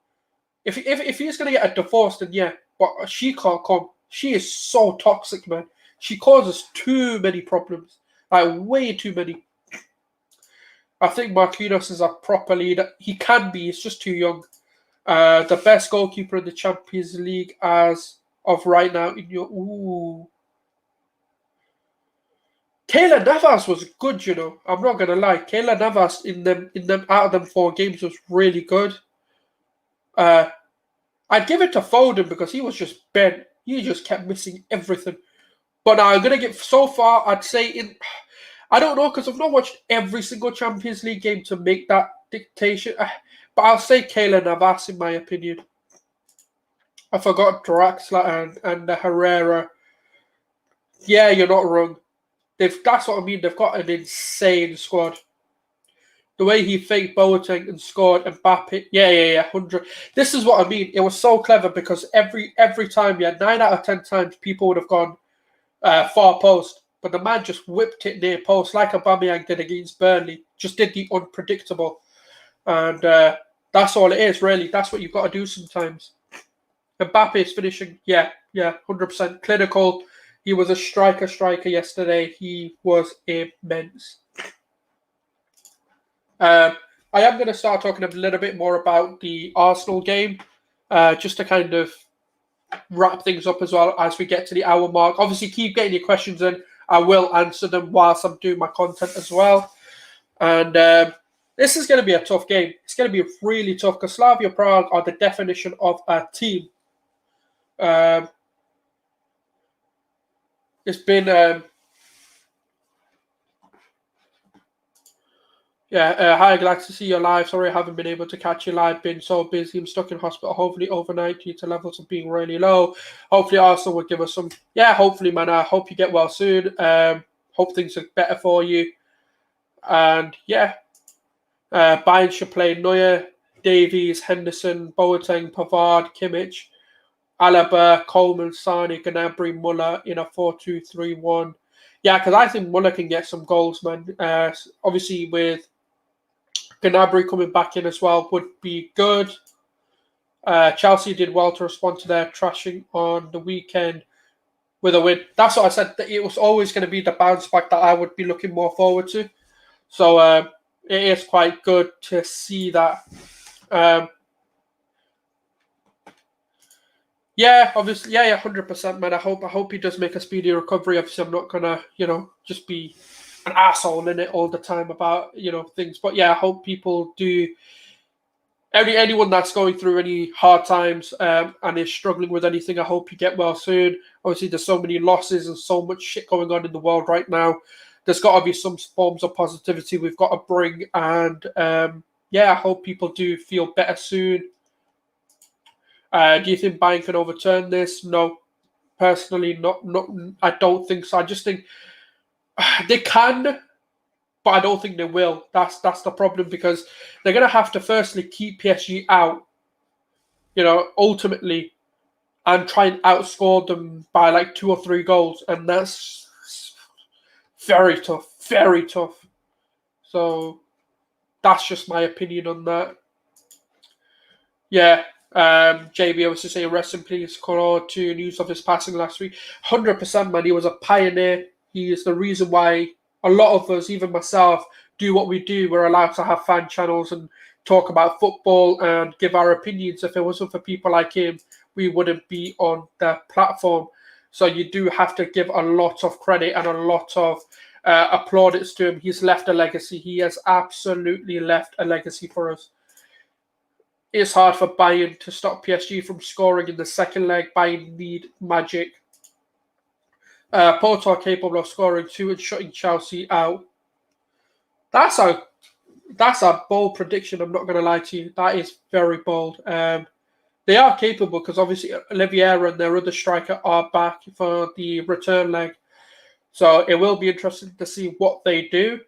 If he's gonna get a divorce, then yeah, but she can't come. She is so toxic, man. She causes too many problems, like way too many. I think Marquinhos is a proper leader. He can be. He's just too young. The best goalkeeper in the Champions League as of right now. Keylor Navas was good, you know. I'm not gonna lie. Keylor Navas in them out of them 4 games was really good. I'd give it to Foden because he was just bent. He just kept missing everything. But now I'm gonna give so far. I'd say I don't know because I've not watched every single Champions League game to make that dictation. But I'll say Keylor Navas in my opinion. I forgot Draxler and Herrera. Yeah, you're not wrong. That's what I mean. They've got an insane squad. The way he faked Boateng and scored and Mbappe. Yeah, 100. This is what I mean. It was so clever because every time, 9 out of 10 times, people would have gone far post. But the man just whipped it near post like Aubameyang did against Burnley. Just did the unpredictable. And that's all it is, really. That's what you've got to do sometimes. Mbappe is finishing, 100% clinical. He was a striker yesterday. He was immense. I am going to start talking a little bit more about the Arsenal game, just to kind of wrap things up as well as we get to the hour mark. Obviously, keep getting your questions in. I will answer them whilst I'm doing my content as well. And this is going to be a tough game. It's going to be really tough because Slavia Prague are the definition of a team. It's been... hi, glad to see you live. Sorry I haven't been able to catch you live. Been so busy. I'm stuck in hospital, hopefully overnight due to levels of being really low. Hopefully Arsenal will give us some... Yeah, hopefully, man. I hope you get well soon. Hope things are better for you. And, Bayern should play Neuer, Davies, Henderson, Boateng, Pavard, Kimmich, Alaba, Coleman, Sane, Gnabry, Muller in a 4-2-3-1. Yeah, because I think Muller can get some goals, man. Obviously, with Gnabry coming back in as well would be good. Chelsea did well to respond to their trashing on the weekend with a win. That's what I said. That it was always going to be the bounce back that I would be looking more forward to. So it is quite good to see that. Obviously, 100%, man. I hope he does make a speedy recovery. Obviously, I'm not gonna, just be an asshole in it all the time about, things. But yeah, I hope people do. Anyone that's going through any hard times and is struggling with anything, I hope you get well soon. Obviously, there's so many losses and so much shit going on in the world right now. There's got to be some forms of positivity we've got to bring, and I hope people do feel better soon. Do you think Bayern can overturn this? No, personally, not. I don't think so. I just think they can, but I don't think they will. That's the problem because they're going to have to firstly keep PSG out, ultimately, and try and outscore them by like 2 or 3 goals, and that's very tough, very tough. So that's just my opinion on that. Yeah. JB, I was just saying, rest in peace, Coro, to news of his passing last week. 100%, man. He was a pioneer. He is the reason why a lot of us, even myself, do what we do. We're allowed to have fan channels and talk about football and give our opinions. If it wasn't for people like him, we wouldn't be on the platform. So you do have to give a lot of credit and a lot of plaudits to him. He's left a legacy. He has absolutely left a legacy for us. It's hard for Bayern to stop PSG from scoring in the second leg. Bayern need magic. Porto are capable of scoring 2 and shutting Chelsea out. That's a bold prediction. I'm not going to lie to you. That is very bold. They are capable because obviously Oliveira and their other striker are back for the return leg. So it will be interesting to see what they do.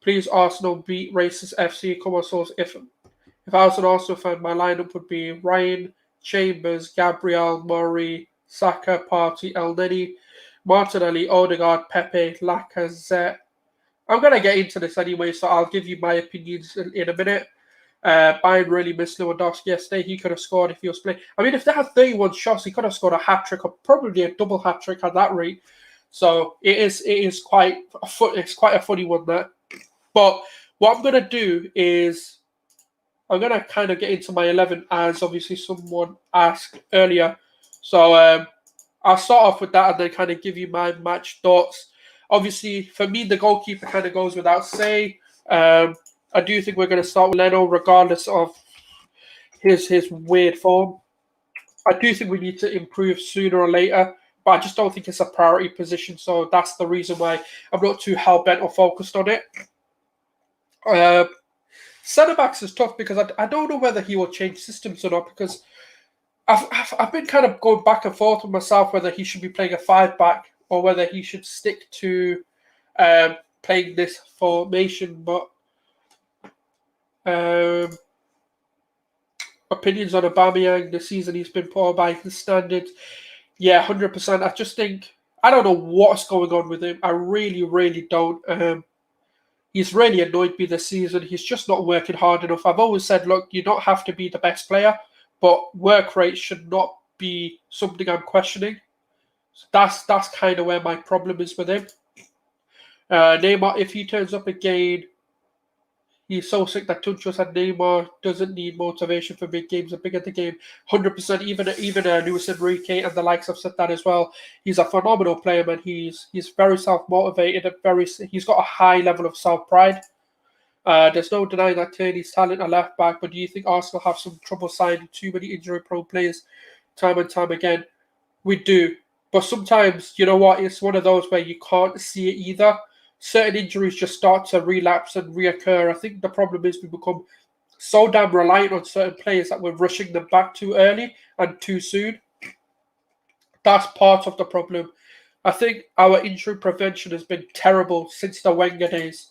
Please, Arsenal beat Racist FC. Gooner Sulz. If I was an Arsenal fan, my lineup would be Ryan, Chambers, Gabriel, Murray, Saka, Partey, El-Neni, Martinelli, Odegaard, Pepe, Lacazette. I'm going to get into this anyway, so I'll give you my opinions in a minute. Bayern really missed Lewandowski yesterday. He could have scored if he was playing. I mean, if they had 31 shots, he could have scored a hat-trick or probably a double hat-trick at that rate. So it's quite a funny one there. But what I'm going to do is I'm going to kind of get into my 11 as obviously someone asked earlier. So I'll start off with that and then kind of give you my match thoughts. Obviously, for me, the goalkeeper kind of goes without saying. I do think we're going to start with Leno, regardless of his weird form. I do think we need to improve sooner or later, but I just don't think it's a priority position. So that's the reason why I'm not too hell-bent or focused on it. Centre-backs is tough because I don't know whether he will change systems or not, because I've been kind of going back and forth with myself whether he should be playing a 5-back or whether he should stick to playing this formation. But opinions on Aubameyang this season, he's been poor by his standards. Yeah, 100%. I just think, I don't know what's going on with him. I really, really don't. He's really annoyed me this season. He's just not working hard enough. I've always said, look, you don't have to be the best player, but work rate should not be something I'm questioning. So that's kind of where my problem is with him. Neymar, if he turns up again, he's so sick that Tuncho said Neymar doesn't need motivation for big games. The bigger the game, 100%. Even Luis Enrique and the likes have said that as well. He's a phenomenal player, man. He's very self-motivated and he's got a high level of self-pride. There's no denying that Tierney's talent at left back, but do you think Arsenal have some trouble signing too many injury-prone players time and time again? We do. But sometimes, you know what, it's one of those where you can't see it either. Certain injuries just start to relapse and reoccur. I think the problem is we become so damn reliant on certain players that we're rushing them back too early and too soon. That's part of the problem. I think our injury prevention has been terrible since the Wenger days.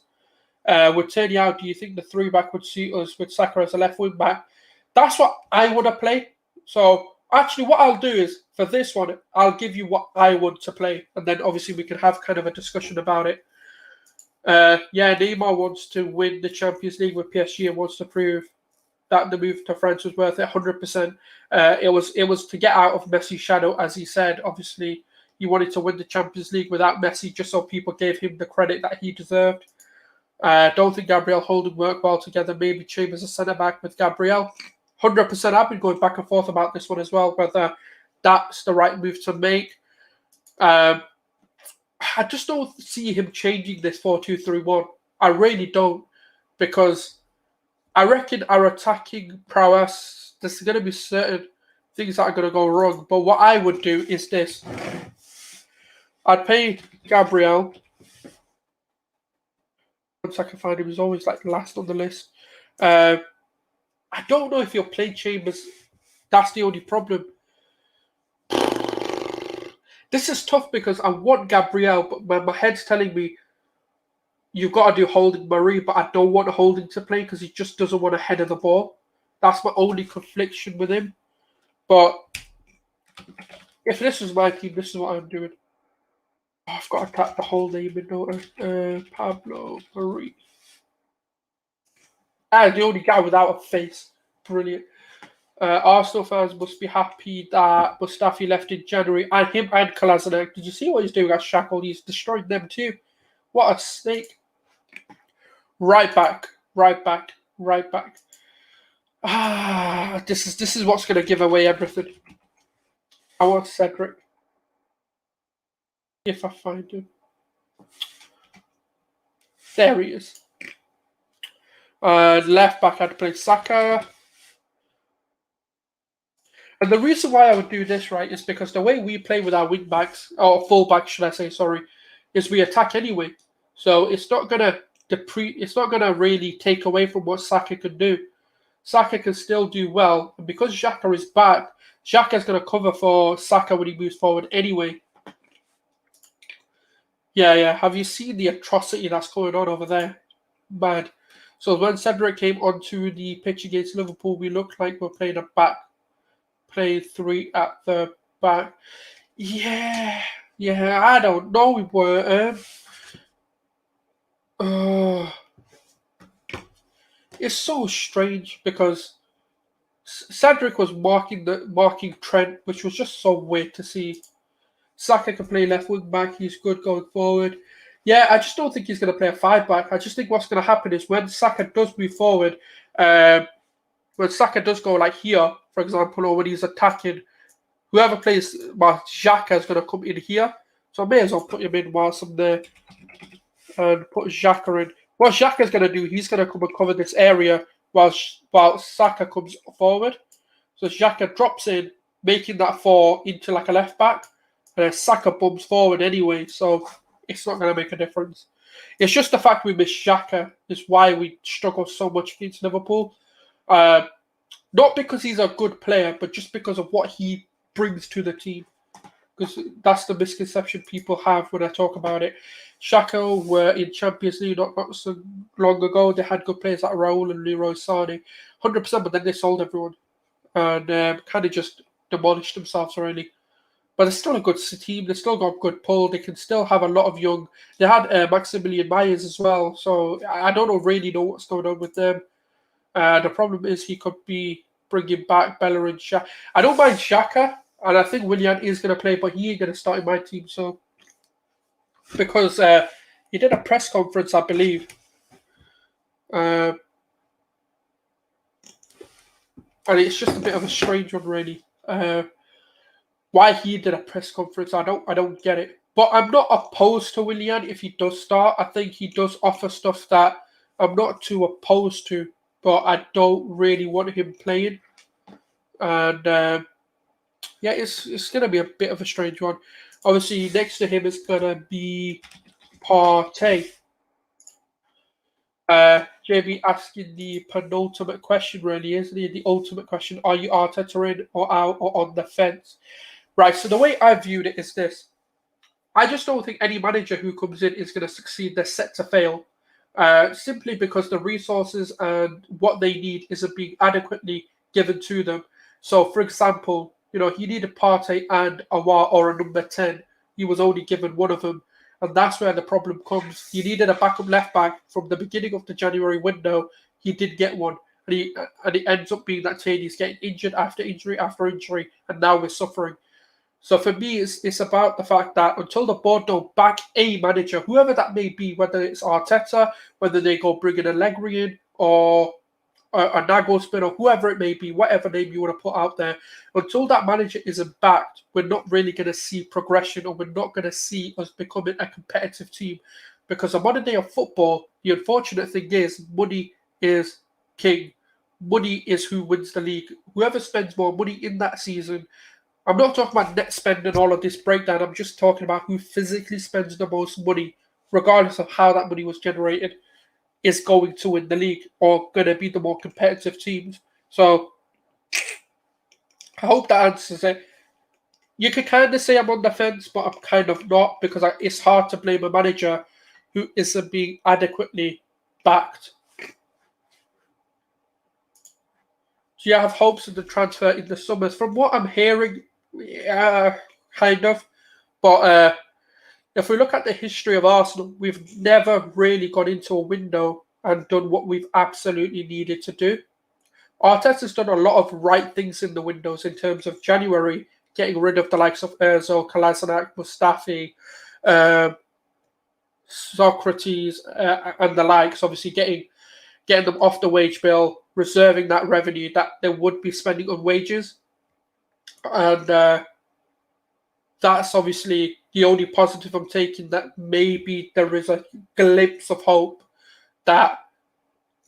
With Tierney out, do you think the 3-back would suit us with Saka as a left wing back? That's what I want to play. So actually what I'll do is, for this one, I'll give you what I want to play. And then obviously we can have kind of a discussion about it. Neymar wants to win the Champions League with PSG and wants to prove that the move to France was worth it. 100%. It was to get out of Messi's shadow, as he said. Obviously, he wanted to win the Champions League without Messi, just so people gave him the credit that he deserved. Don't think Gabriel Holding work well together. Maybe Chambers a centre back with Gabriel. 100%. I've been going back and forth about this one as well, whether that's the right move to make. I just don't see him changing this 4-2-3-1. I really don't, because I reckon our attacking prowess, there's going to be certain things that are going to go wrong. But what I would do is this. I'd pay Gabriel. Once I can find him, he's always like last on the list. I don't know if you'll play Chambers. That's the only problem. This is tough because I want Gabriel, but my head's telling me you've got to do Holding Marie, but I don't want Holding to play because he just doesn't want to head of the ball. That's my only confliction with him. But if this was my team, this is what I'm doing. Oh, I've got to tap the whole name in note. Pablo Marie. The only guy without a face. Brilliant. Arsenal fans must be happy that Mustafi left in January, and him and Kolasinac. Did you see what he's doing at Shackle? He's destroyed them too. What a snake. Right back. This is what's going to give away everything. I want Cedric. If I find him. There he is. Left back, I'd play Saka. And the reason why I would do this, right, is because the way we play with our wing backs, or full backs, should I say, sorry, is we attack anyway. So it's not gonna really take away from what Saka can do. Saka can still do well, and because Xhaka is back, Xhaka's gonna cover for Saka when he moves forward anyway. Yeah. Have you seen the atrocity that's going on over there? Mad. So when Cedric came onto the pitch against Liverpool, we looked like we're playing a back. Play 3 at the back. Yeah, I don't know. We were. Uh, it's so strange because Cedric was marking Trent, which was just so weird to see. Saka can play left wing back. He's good going forward. Yeah, I just don't think he's going to play a 5 back. I just think what's going to happen is when Saka does move forward, when Saka does go like here, for example, or when he's attacking, whoever plays Xhaka is going to come in here. So I may as well put him in whilst I'm there and put Xhaka in. What Xhaka's going to do, he's going to come and cover this area while Saka comes forward. So Xhaka drops in, making that 4 into like a left back, and then Saka bumps forward anyway, so it's not going to make a difference. It's just the fact we miss Xhaka is why we struggle so much against Liverpool. Not because he's a good player, but just because of what he brings to the team. Because that's the misconception people have when I talk about it. Xhaka were in Champions League not so long ago. They had good players like Raul and Leroy Sané, 100%, but then they sold everyone and kind of just demolished themselves really. But they're still a good team. They still got good pull. They can still have a lot of young. They had Maximilian Myers as well. So I don't really know what's going on with them. The problem is he could be bringing back Bellerin and Xhaka. I don't mind Xhaka, and I think Willian is going to play, but he ain't going to start in my team. So because he did a press conference, I believe. And it's just a bit of a strange one, really. Why he did a press conference, I don't get it. But I'm not opposed to Willian if he does start. I think he does offer stuff that I'm not too opposed to, but I don't really want him playing. And yeah, it's going to be a bit of a strange one. Obviously, next to him is going to be Partey. JB asking the penultimate question, really, isn't he? The ultimate question: are you Arteta in or out or on the fence? Right. So the way I viewed it is this: I just don't think any manager who comes in is going to succeed. They're set to fail, simply because the resources and what they need isn't being adequately given to them. So, for example, he needed Partey and Aouar or a number 10. He was only given one of them. And that's where the problem comes. He needed a backup left back from the beginning of the January window. He did get one. And it ends up being that Taney's getting injured after injury after injury. And now we're suffering. So for me, it's about the fact that until the board don't back a manager, whoever that may be, whether it's Arteta, whether they go bring in Allegri in, or a Nagelsmann, or whoever it may be, whatever name you want to put out there, until that manager isn't backed, we're not really going to see progression, or we're not going to see us becoming a competitive team. Because on modern day of football, the unfortunate thing is money is king. Money is who wins the league. Whoever spends more money in that season. I'm not talking about net spend and all of this breakdown. I'm just talking about who physically spends the most money, regardless of how that money was generated, is going to win the league or going to be the more competitive teams. So I hope that answers it. You could kind of say I'm on the fence, but I'm kind of not, because it's hard to blame a manager who isn't being adequately backed. Do you have hopes of the transfer in the summers? From what I'm hearing, yeah, kind of. But if we look at the history of Arsenal, we've never really gone into a window and done what we've absolutely needed to do. Arteta's done a lot of right things in the windows in terms of January, getting rid of the likes of Ozil, Kolasinac, Mustafi, Socrates, and the likes. Obviously, getting them off the wage bill, reserving that revenue that they would be spending on wages. And that's obviously the only positive I'm taking, that maybe there is a glimpse of hope that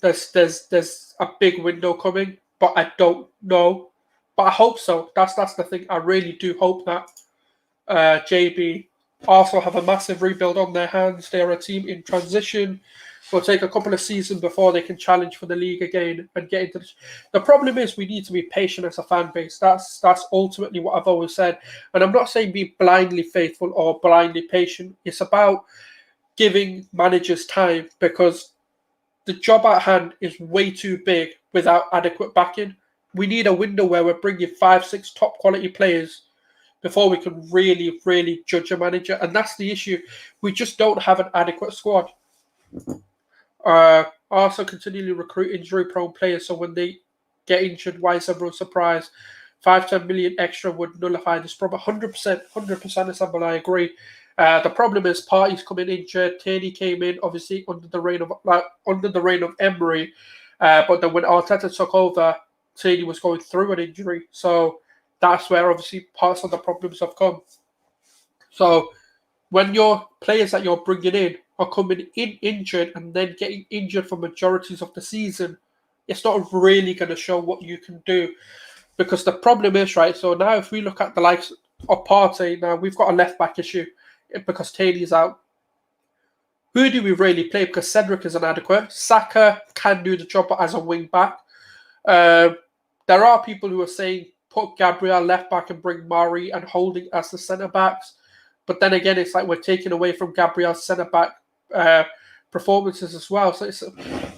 there's a big window coming, but I don't know. But I hope so. That's the thing. I really do hope that JB also have a massive rebuild on their hands. They are a team in transition. It'll take a couple of seasons before they can challenge for the league again and get into the problem is we need to be patient as a fan base. That's ultimately what I've always said. And I'm not saying be blindly faithful or blindly patient. It's about giving managers time, because the job at hand is way too big without adequate backing. We need a window where we're bringing 5-6 top quality players before we can really, really judge a manager. And that's the issue. We just don't have an adequate squad. Also continually recruit injury-prone players, so when they get injured, why is everyone surprised? 5-10 million extra would nullify this problem. 100%, Assemble, I agree. The problem is parties coming injured. Tierney came in, obviously under the reign of Emery, but then when Arteta took over, Tierney was going through an injury, so that's where obviously parts of the problems have come. So when your players that you're bringing in are coming in injured and then getting injured for majorities of the season, it's not really going to show what you can do. Because the problem is, right, so now if we look at the likes of Partey, now we've got a left-back issue because Taylor's out. Who do we really play? Because Cedric is inadequate. Saka can do the job as a wing-back. There are people who are saying put Gabriel left-back and bring Mari and Holding as the centre-backs. But then again, it's like we're taking away from Gabriel's centre-back performances as well. So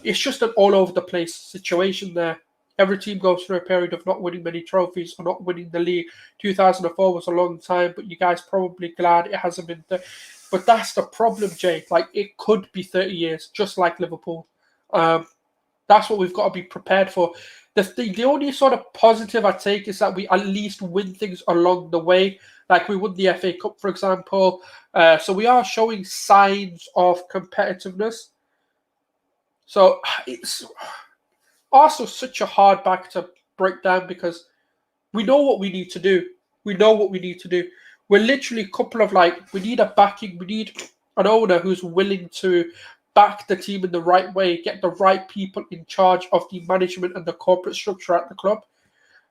it's just an all-over-the-place situation there. Every team goes through a period of not winning many trophies or not winning the league. 2004 was a long time, but you guys probably glad it hasn't been there. But that's the problem, Jay. Like, it could be 30 years, just like Liverpool. That's what we've got to be prepared for. The only sort of positive I take is that we at least win things along the way. Like we won the FA Cup, for example. So we are showing signs of competitiveness. So it's also such a hard back to break down because we know what we need to do. We're literally a couple of we need a backing. We need an owner who's willing to back the team in the right way, get the right people in charge of the management and the corporate structure at the club.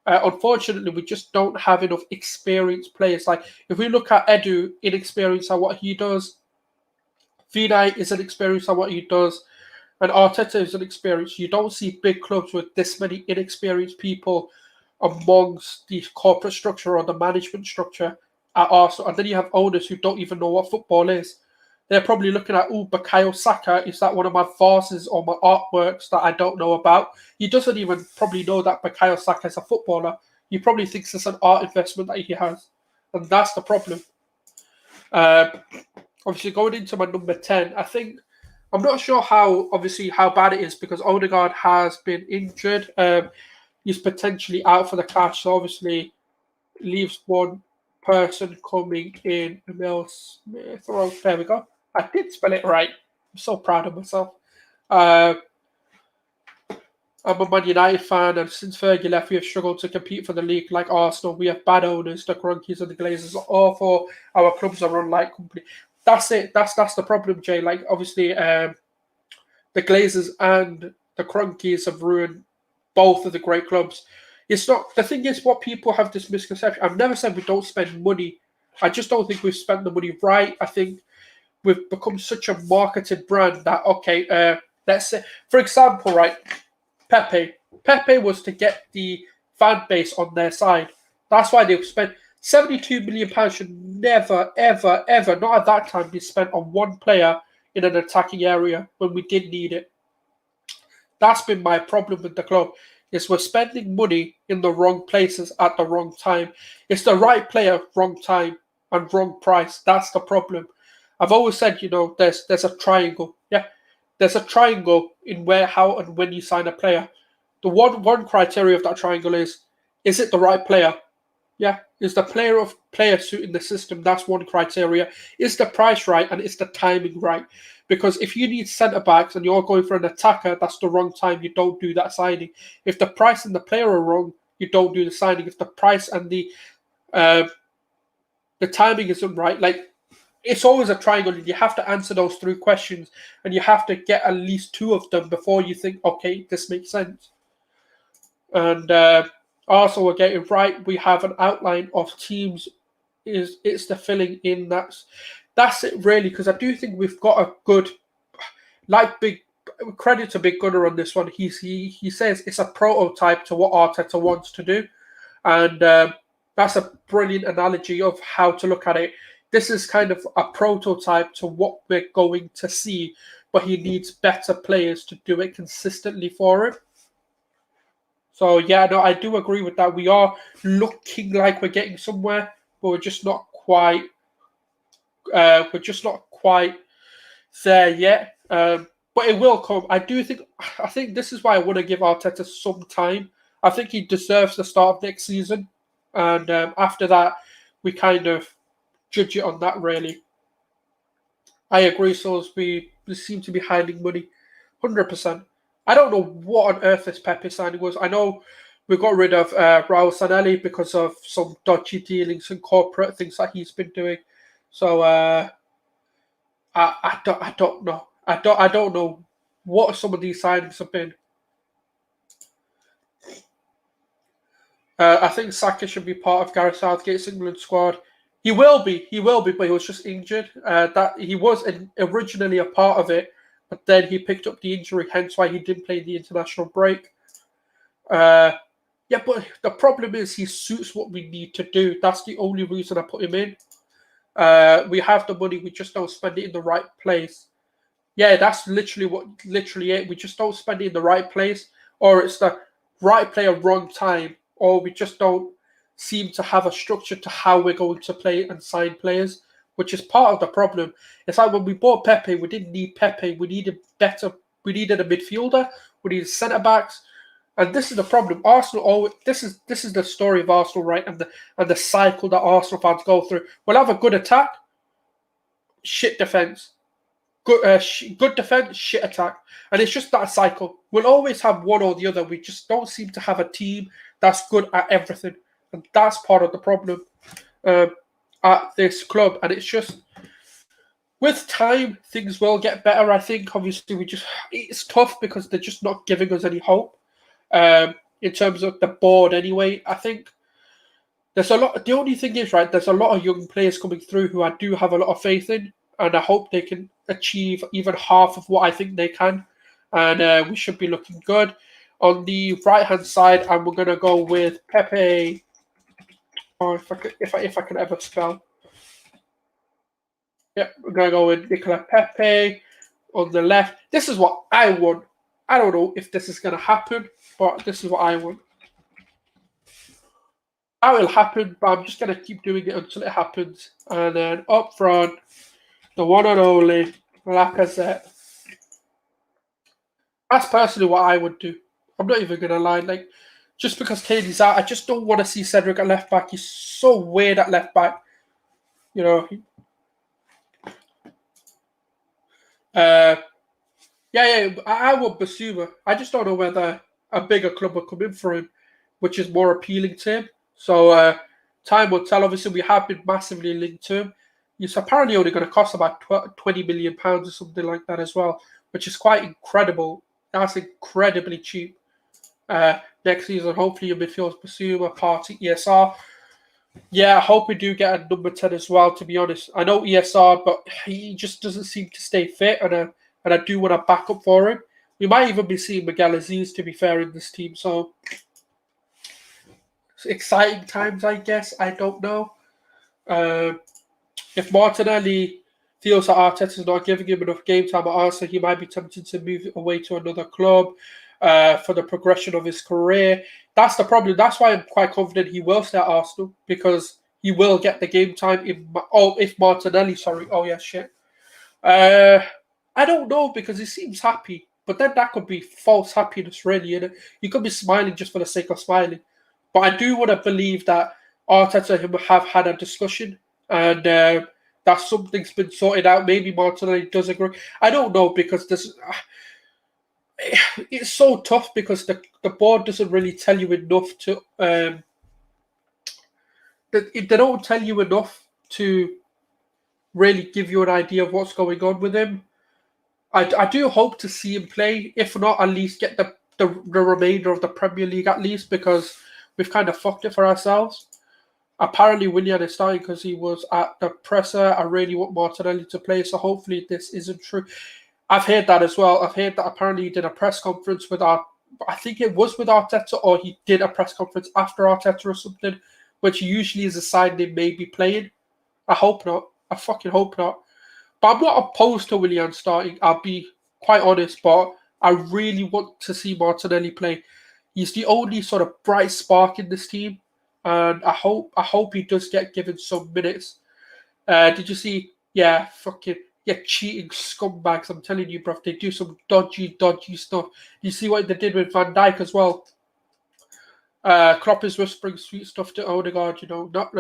Unfortunately, we just don't have enough experienced players. Like, if we look at Edu, inexperienced at what he does, Vinay is inexperienced at what he does, and Arteta is inexperienced. You don't see big clubs with this many inexperienced people amongst the corporate structure or the management structure at Arsenal. And then you have owners who don't even know what football is. They're probably looking at, Bukayo Saka, is that one of my vases or my artworks that I don't know about? He doesn't even probably know that Bukayo Saka is a footballer. He probably thinks it's an art investment that he has. And that's the problem. Obviously, going into my number 10, I'm not sure how bad it is because Odegaard has been injured. He's potentially out for the clash, so obviously leaves one person coming in. Emil Smith. Oh, there we go. I did spell it right. I'm so proud of myself. I'm a Man United fan, and since Fergie left, we have struggled to compete for the league like Arsenal. We have bad owners. The Cronkies and the Glazers are awful. Our clubs are run like company. That's it. That's the problem, Jay. Like, obviously, the Glazers and the Cronkies have ruined both of the great clubs. It's not. The thing is, what people have this misconception. I've never said we don't spend money. I just don't think we've spent the money right. I think we've become such a marketed brand that, let's say, for example, right, Pepe was to get the fan base on their side. That's why they've spent £72 million should never, ever, ever, not at that time, be spent on one player in an attacking area when we did need it. That's been my problem with the club, is we're spending money in the wrong places at the wrong time. It's the right player, wrong time, and wrong price. That's the problem. I've always said, there's a triangle. Yeah, there's a triangle in where, how, and when you sign a player. The one criteria of that triangle is it the right player? Yeah, is the player suiting the system? That's one criteria. Is the price right, and is the timing right? Because if you need centre-backs and you're going for an attacker, that's the wrong time. You don't do that signing. If the price and the player are wrong, you don't do the signing. If the price and the timing isn't right, it's always a triangle. You have to answer those three questions, and you have to get at least two of them before you think, okay, this makes sense. And also, we're getting right. We have an outline of teams. It's the filling in. That's it, really, because I do think we've got a good, big credit to Big Gunner on this one. He says it's a prototype to what Arteta wants to do, and that's a brilliant analogy of how to look at it. This is kind of a prototype to what we're going to see, but he needs better players to do it consistently for him. So, yeah, no, I do agree with that. We are looking like we're getting somewhere, but we're just not quite. We're just not quite there yet. But it will come. I think this is why I want to give Arteta some time. I think he deserves the start of next season, and after that, we kind of judge it on that. Really, I agree. So we seem to be hiding money, 100%. I don't know what on earth this Pepe signing was. I know we got rid of Raul Sanelli because of some dodgy dealings and corporate things that he's been doing. So I don't know. I don't know what some of these signings have been. I think Saka should be part of Gareth Southgate's England squad. He will be, but he was just injured. That he was originally a part of it, but then he picked up the injury, hence why he didn't play the international break. Yeah, but the problem is he suits what we need to do. That's the only reason I put him in. We have the money, we just don't spend it in the right place. Yeah, that's literally it. We just don't spend it in the right place, or it's the right player, wrong time, or we just don't seem to have a structure to how we're going to play and sign players, which is part of the problem. It's like when we bought Pepe, we didn't need Pepe. We needed We needed a midfielder. We needed centre backs, and this is the problem. Arsenal always. This is the story of Arsenal, right? And the cycle that Arsenal fans go through. We'll have a good attack, shit defense. Good defense, shit attack, and it's just that cycle. We'll always have one or the other. We just don't seem to have a team that's good at everything, and that's part of the problem at this club. And it's just with time, things will get better. I think. Obviously, it's tough because they're just not giving us any hope in terms of the board. Anyway, I think there's a lot. The only thing is, right, there's a lot of young players coming through who I do have a lot of faith in. And I hope they can achieve even half of what I think they can. And we should be looking good. On the right-hand side, and we're going to go with Pepe. Or if I can ever spell. Yep, we're going to go with Nicola Pepe on the left. This is what I want. I don't know if this is going to happen, but this is what I want. That will happen, but I'm just going to keep doing it until it happens. And then up front, the one and only Lacazette. That's personally what I would do. I'm not even going to lie. Like, just because Katie's out, I just don't want to see Cedric at left back. He's so weird at left back. You know. I would Basuma. I just don't know whether a bigger club will come in for him, which is more appealing to him. So time will tell. Obviously, we have been massively linked to him. He's apparently only going to cost about £20 million or something like that as well, which is quite incredible. That's incredibly cheap. Next season, hopefully your midfield's Basuma, Partey, ESR. Yeah, I hope we do get a number 10 as well, to be honest. I know ESR, but he just doesn't seem to stay fit, and I do want to back up for him. We might even be seeing Miguel Aziz, to be fair, in this team. So, exciting times, I guess. I don't know. If Martinelli feels that Arteta's not giving him enough game time at Arsenal, he might be tempted to move away to another club for the progression of his career. That's the problem. That's why I'm quite confident he will stay at Arsenal, because he will get the game time. If Martinelli, sorry. Oh, yeah, shit. I don't know, because he seems happy. But then that could be false happiness, really. You know? You could be smiling just for the sake of smiling. But I do want to believe that Arteta and him have had a discussion, and that something's been sorted out. Maybe Martinelli does agree. I don't know, because it's so tough, because the board doesn't really tell you enough to they don't tell you enough to really give you an idea of what's going on with him. I do hope to see him play. If not, at least get the remainder of the Premier League at least, because we've kind of fucked it for ourselves. Apparently, Willian is starting because he was at the presser. I really want Martinelli to play, so hopefully this isn't true. I've heard that as well. I've heard that apparently he did a press conference I think it was with Arteta, or he did a press conference after Arteta or something, which usually is a sign they may be playing. I hope not. I fucking hope not. But I'm not opposed to Willian starting, I'll be quite honest, but I really want to see Martinelli play. He's the only sort of bright spark in this team. and I hope he does get given some minutes. Did you see? Yeah, fucking yeah, cheating scumbags. I'm telling you, bro. They do some dodgy stuff. You see what they did with Van Dijk as well. Klopp is whispering sweet stuff to Odegaard. You know, not.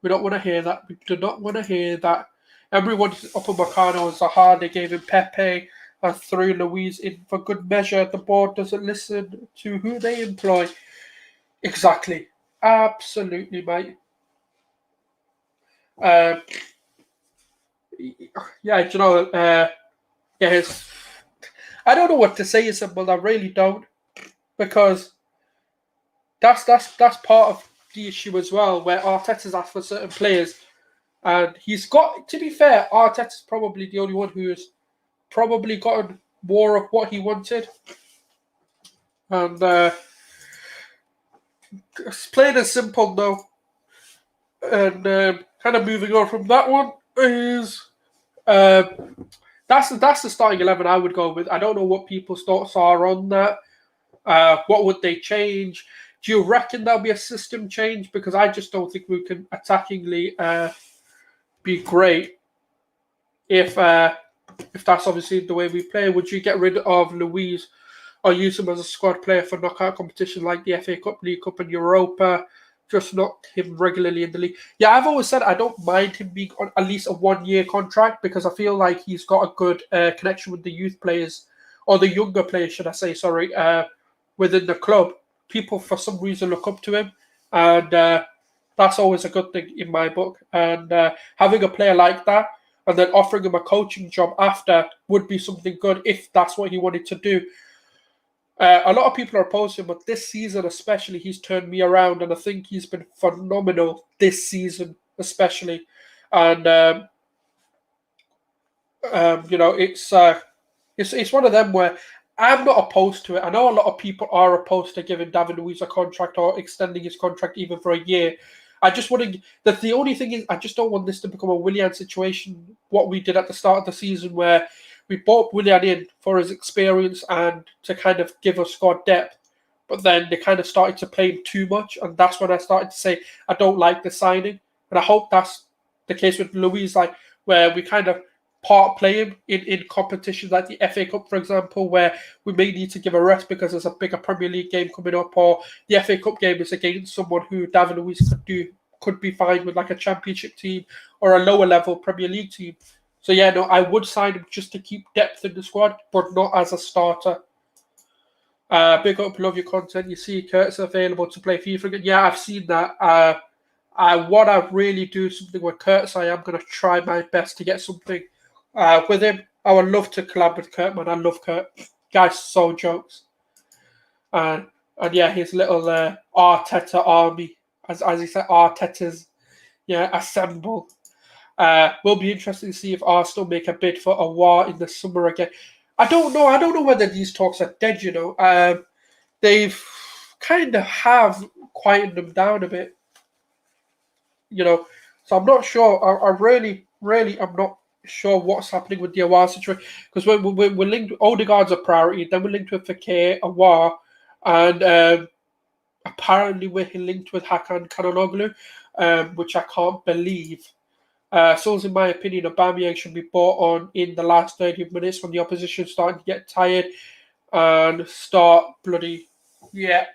We don't want to hear that. We do not want to hear that. Everyone's up on Meccano and Zaha. They gave him Pepe and threw Luiz in for good measure. The board doesn't listen to who they employ. Exactly. Absolutely, mate. Yeah, you know, yes. I don't know what to say, but I really don't, because that's part of the issue as well, where Arteta's asked for certain players, and he's got. To be fair, Arteta's probably the only one who has probably gotten more of what he wanted, and it's plain and simple though. And kind of moving on from that one is that's the starting 11 I would go with. I don't know what people's thoughts are on that. What would they change? Do you reckon there'll be a system change? Because I just don't think we can attackingly be great if that's obviously the way we play. Would you get rid of Luiz or use him as a squad player for knockout competition like the FA Cup, League Cup, and Europa? Just not him regularly in the league. Yeah, I've always said I don't mind him being on at least a 1-year contract, because I feel like he's got a good connection with the youth players, or the younger players, should I say, sorry, within the club. People, for some reason, look up to him, and that's always a good thing in my book. And having a player like that and then offering him a coaching job after would be something good if that's what he wanted to do. A lot of people are opposed to him, but this season especially, he's turned me around, and I think he's been phenomenal this season especially. And you know, it's one of them where I'm not opposed to it. I know a lot of people are opposed to giving David Luiz a contract or extending his contract even for a year. I just want to. That the only thing is, I just don't want this to become a Willian situation. What we did at the start of the season, where we bought Willian in for his experience and to kind of give us squad depth, but then they kind of started to play him too much, and that's when I started to say I don't like the signing. And I hope that's the case with Luiz, like where we kind of part play him in competitions like the FA Cup, for example, where we may need to give a rest because there's a bigger Premier League game coming up, or the FA Cup game is against someone who David Luiz could be fine with, like a Championship team or a lower level Premier League team. So yeah, no, I would sign him just to keep depth in the squad, but not as a starter. Big up, love your content. You see Kurt's available to play FIFA again. Yeah, I've seen that. What I really do something with Kurtz, I am going to try my best to get something with him. I would love to collab with Kurt, man. I love Kurt. Guy's so jokes. And yeah, his little Arteta army, as he said, Arteta's assemble. Will be interesting to see if Arsenal make a bid for a war in the summer again. I don't know whether these talks are dead, you know. They've kind of have quietened them down a bit, you know. So I'm not sure. I really, I'm not sure what's happening with the Awar situation, because we're linked. Odegaard's a priority, then we're linked with Fekir, Awar, and apparently we're linked with Hakan Çalhanoğlu, which I can't believe. So, in my opinion, Aubameyang should be brought on in the last 30 minutes when the opposition starting to get tired and start bloody 100%.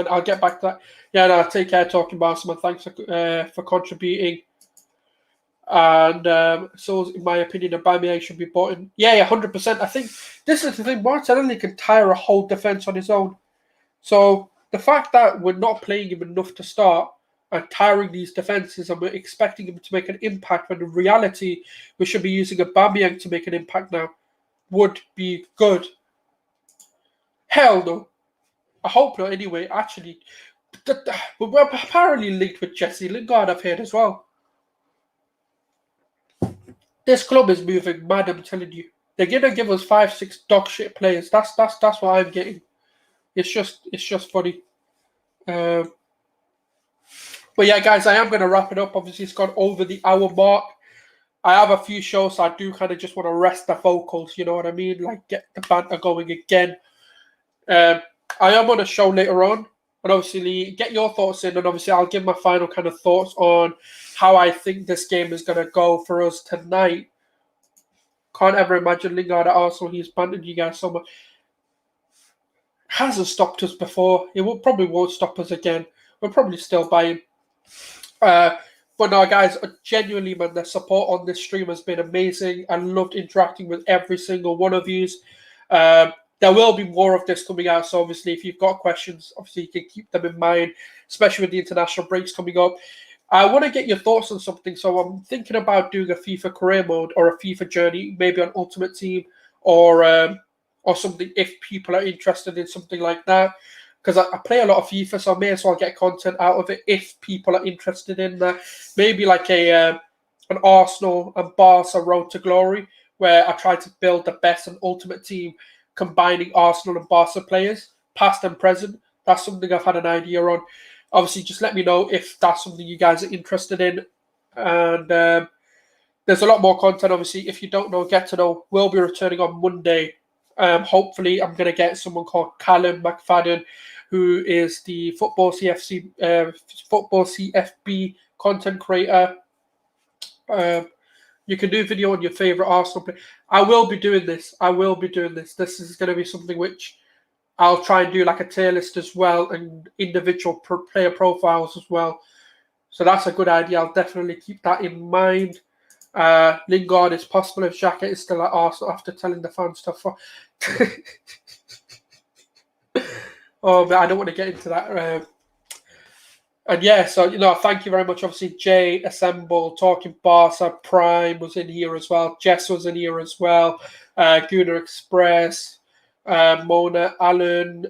I'll get back to that. Yeah, no, take care, talking about man. Thanks for contributing. And so, in my opinion, Aubameyang should be bought in. Yeah, 100%. I think this is the thing. Martinelli can tire a whole defense on his own. So the fact that we're not playing him enough to start and tiring these defenses, and we're expecting him to make an impact, when in reality we should be using Aubameyang to make an impact now, would be good. Hell no. I hope not anyway. Actually, we're apparently linked with Jesse Lingard, I've heard as well. This club is moving mad, I'm telling you. They're gonna give us 5-6 dog shit players. That's what I'm getting. It's just funny. But yeah, guys, I am going to wrap it up. Obviously, it's gone over the hour mark. I have a few shows, so I do kind of just want to rest the vocals, you know what I mean? Like, get the banter going again. I am on a show later on, and obviously get your thoughts in, and obviously I'll give my final kind of thoughts on how I think this game is going to go for us tonight. Can't ever imagine Lingard at Arsenal. He's bantered you guys so much. Hasn't stopped us before. It probably won't stop us again. We'll probably still buy him. But no, guys, genuinely, man, the support on this stream has been amazing. I loved interacting with every single one of you. There will be more of this coming out. So obviously, if you've got questions, obviously you can keep them in mind, especially with the international breaks coming up. I want to get your thoughts on something. So I'm thinking about doing a FIFA career mode or a FIFA journey, maybe on Ultimate Team or something if people are interested in something like that. Because I play a lot of FIFA, so I may as well get content out of it if people are interested in that. Maybe like an Arsenal and Barca road to glory, where I try to build the best and ultimate team, combining Arsenal and Barca players, past and present. That's something I've had an idea on. Obviously, just let me know if that's something you guys are interested in. And there's a lot more content, obviously. If you don't know, get to know. We'll be returning on Monday. Hopefully, I'm going to get someone called Callum McFadden, who is the Football CFB content creator. You can do video on your favorite Arsenal player. I will be doing this. This is going to be something which I'll try and do like a tier list as well and individual player profiles as well. So that's a good idea. I'll definitely keep that in mind. Lingard is possible if Xhaka is still at Arsenal after telling the fans stuff. Oh, man, I don't want to get into that. And yeah, so, thank you very much. Obviously, Jay, Assemble, Talking Barca, Prime was in here as well. Jess was in here as well. Gooner Express, Mona, Alan,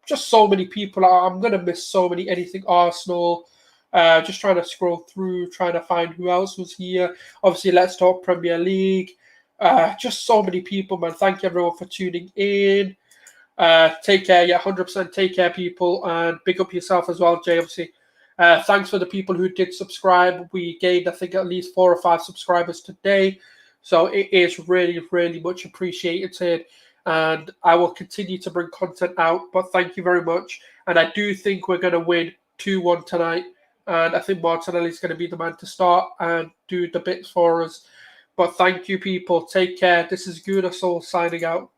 just so many people. I'm going to miss so many. Anything Arsenal. Just trying to scroll through, trying to find who else was here. Obviously, Let's Talk Premier League. Just so many people, man. Thank you, everyone, for tuning in. Take care. Yeah, 100% take care, people. And big up yourself as well, Jay, obviously. Thanks for the people who did subscribe. We gained, I think, at least 4 or 5 subscribers today. So it is really, really much appreciated. And I will continue to bring content out. But thank you very much. And I do think we're going to win 2-1 tonight. And I think Martinelli is going to be the man to start and do the bits for us. But thank you, people. Take care. This is Gooner Sulz signing out.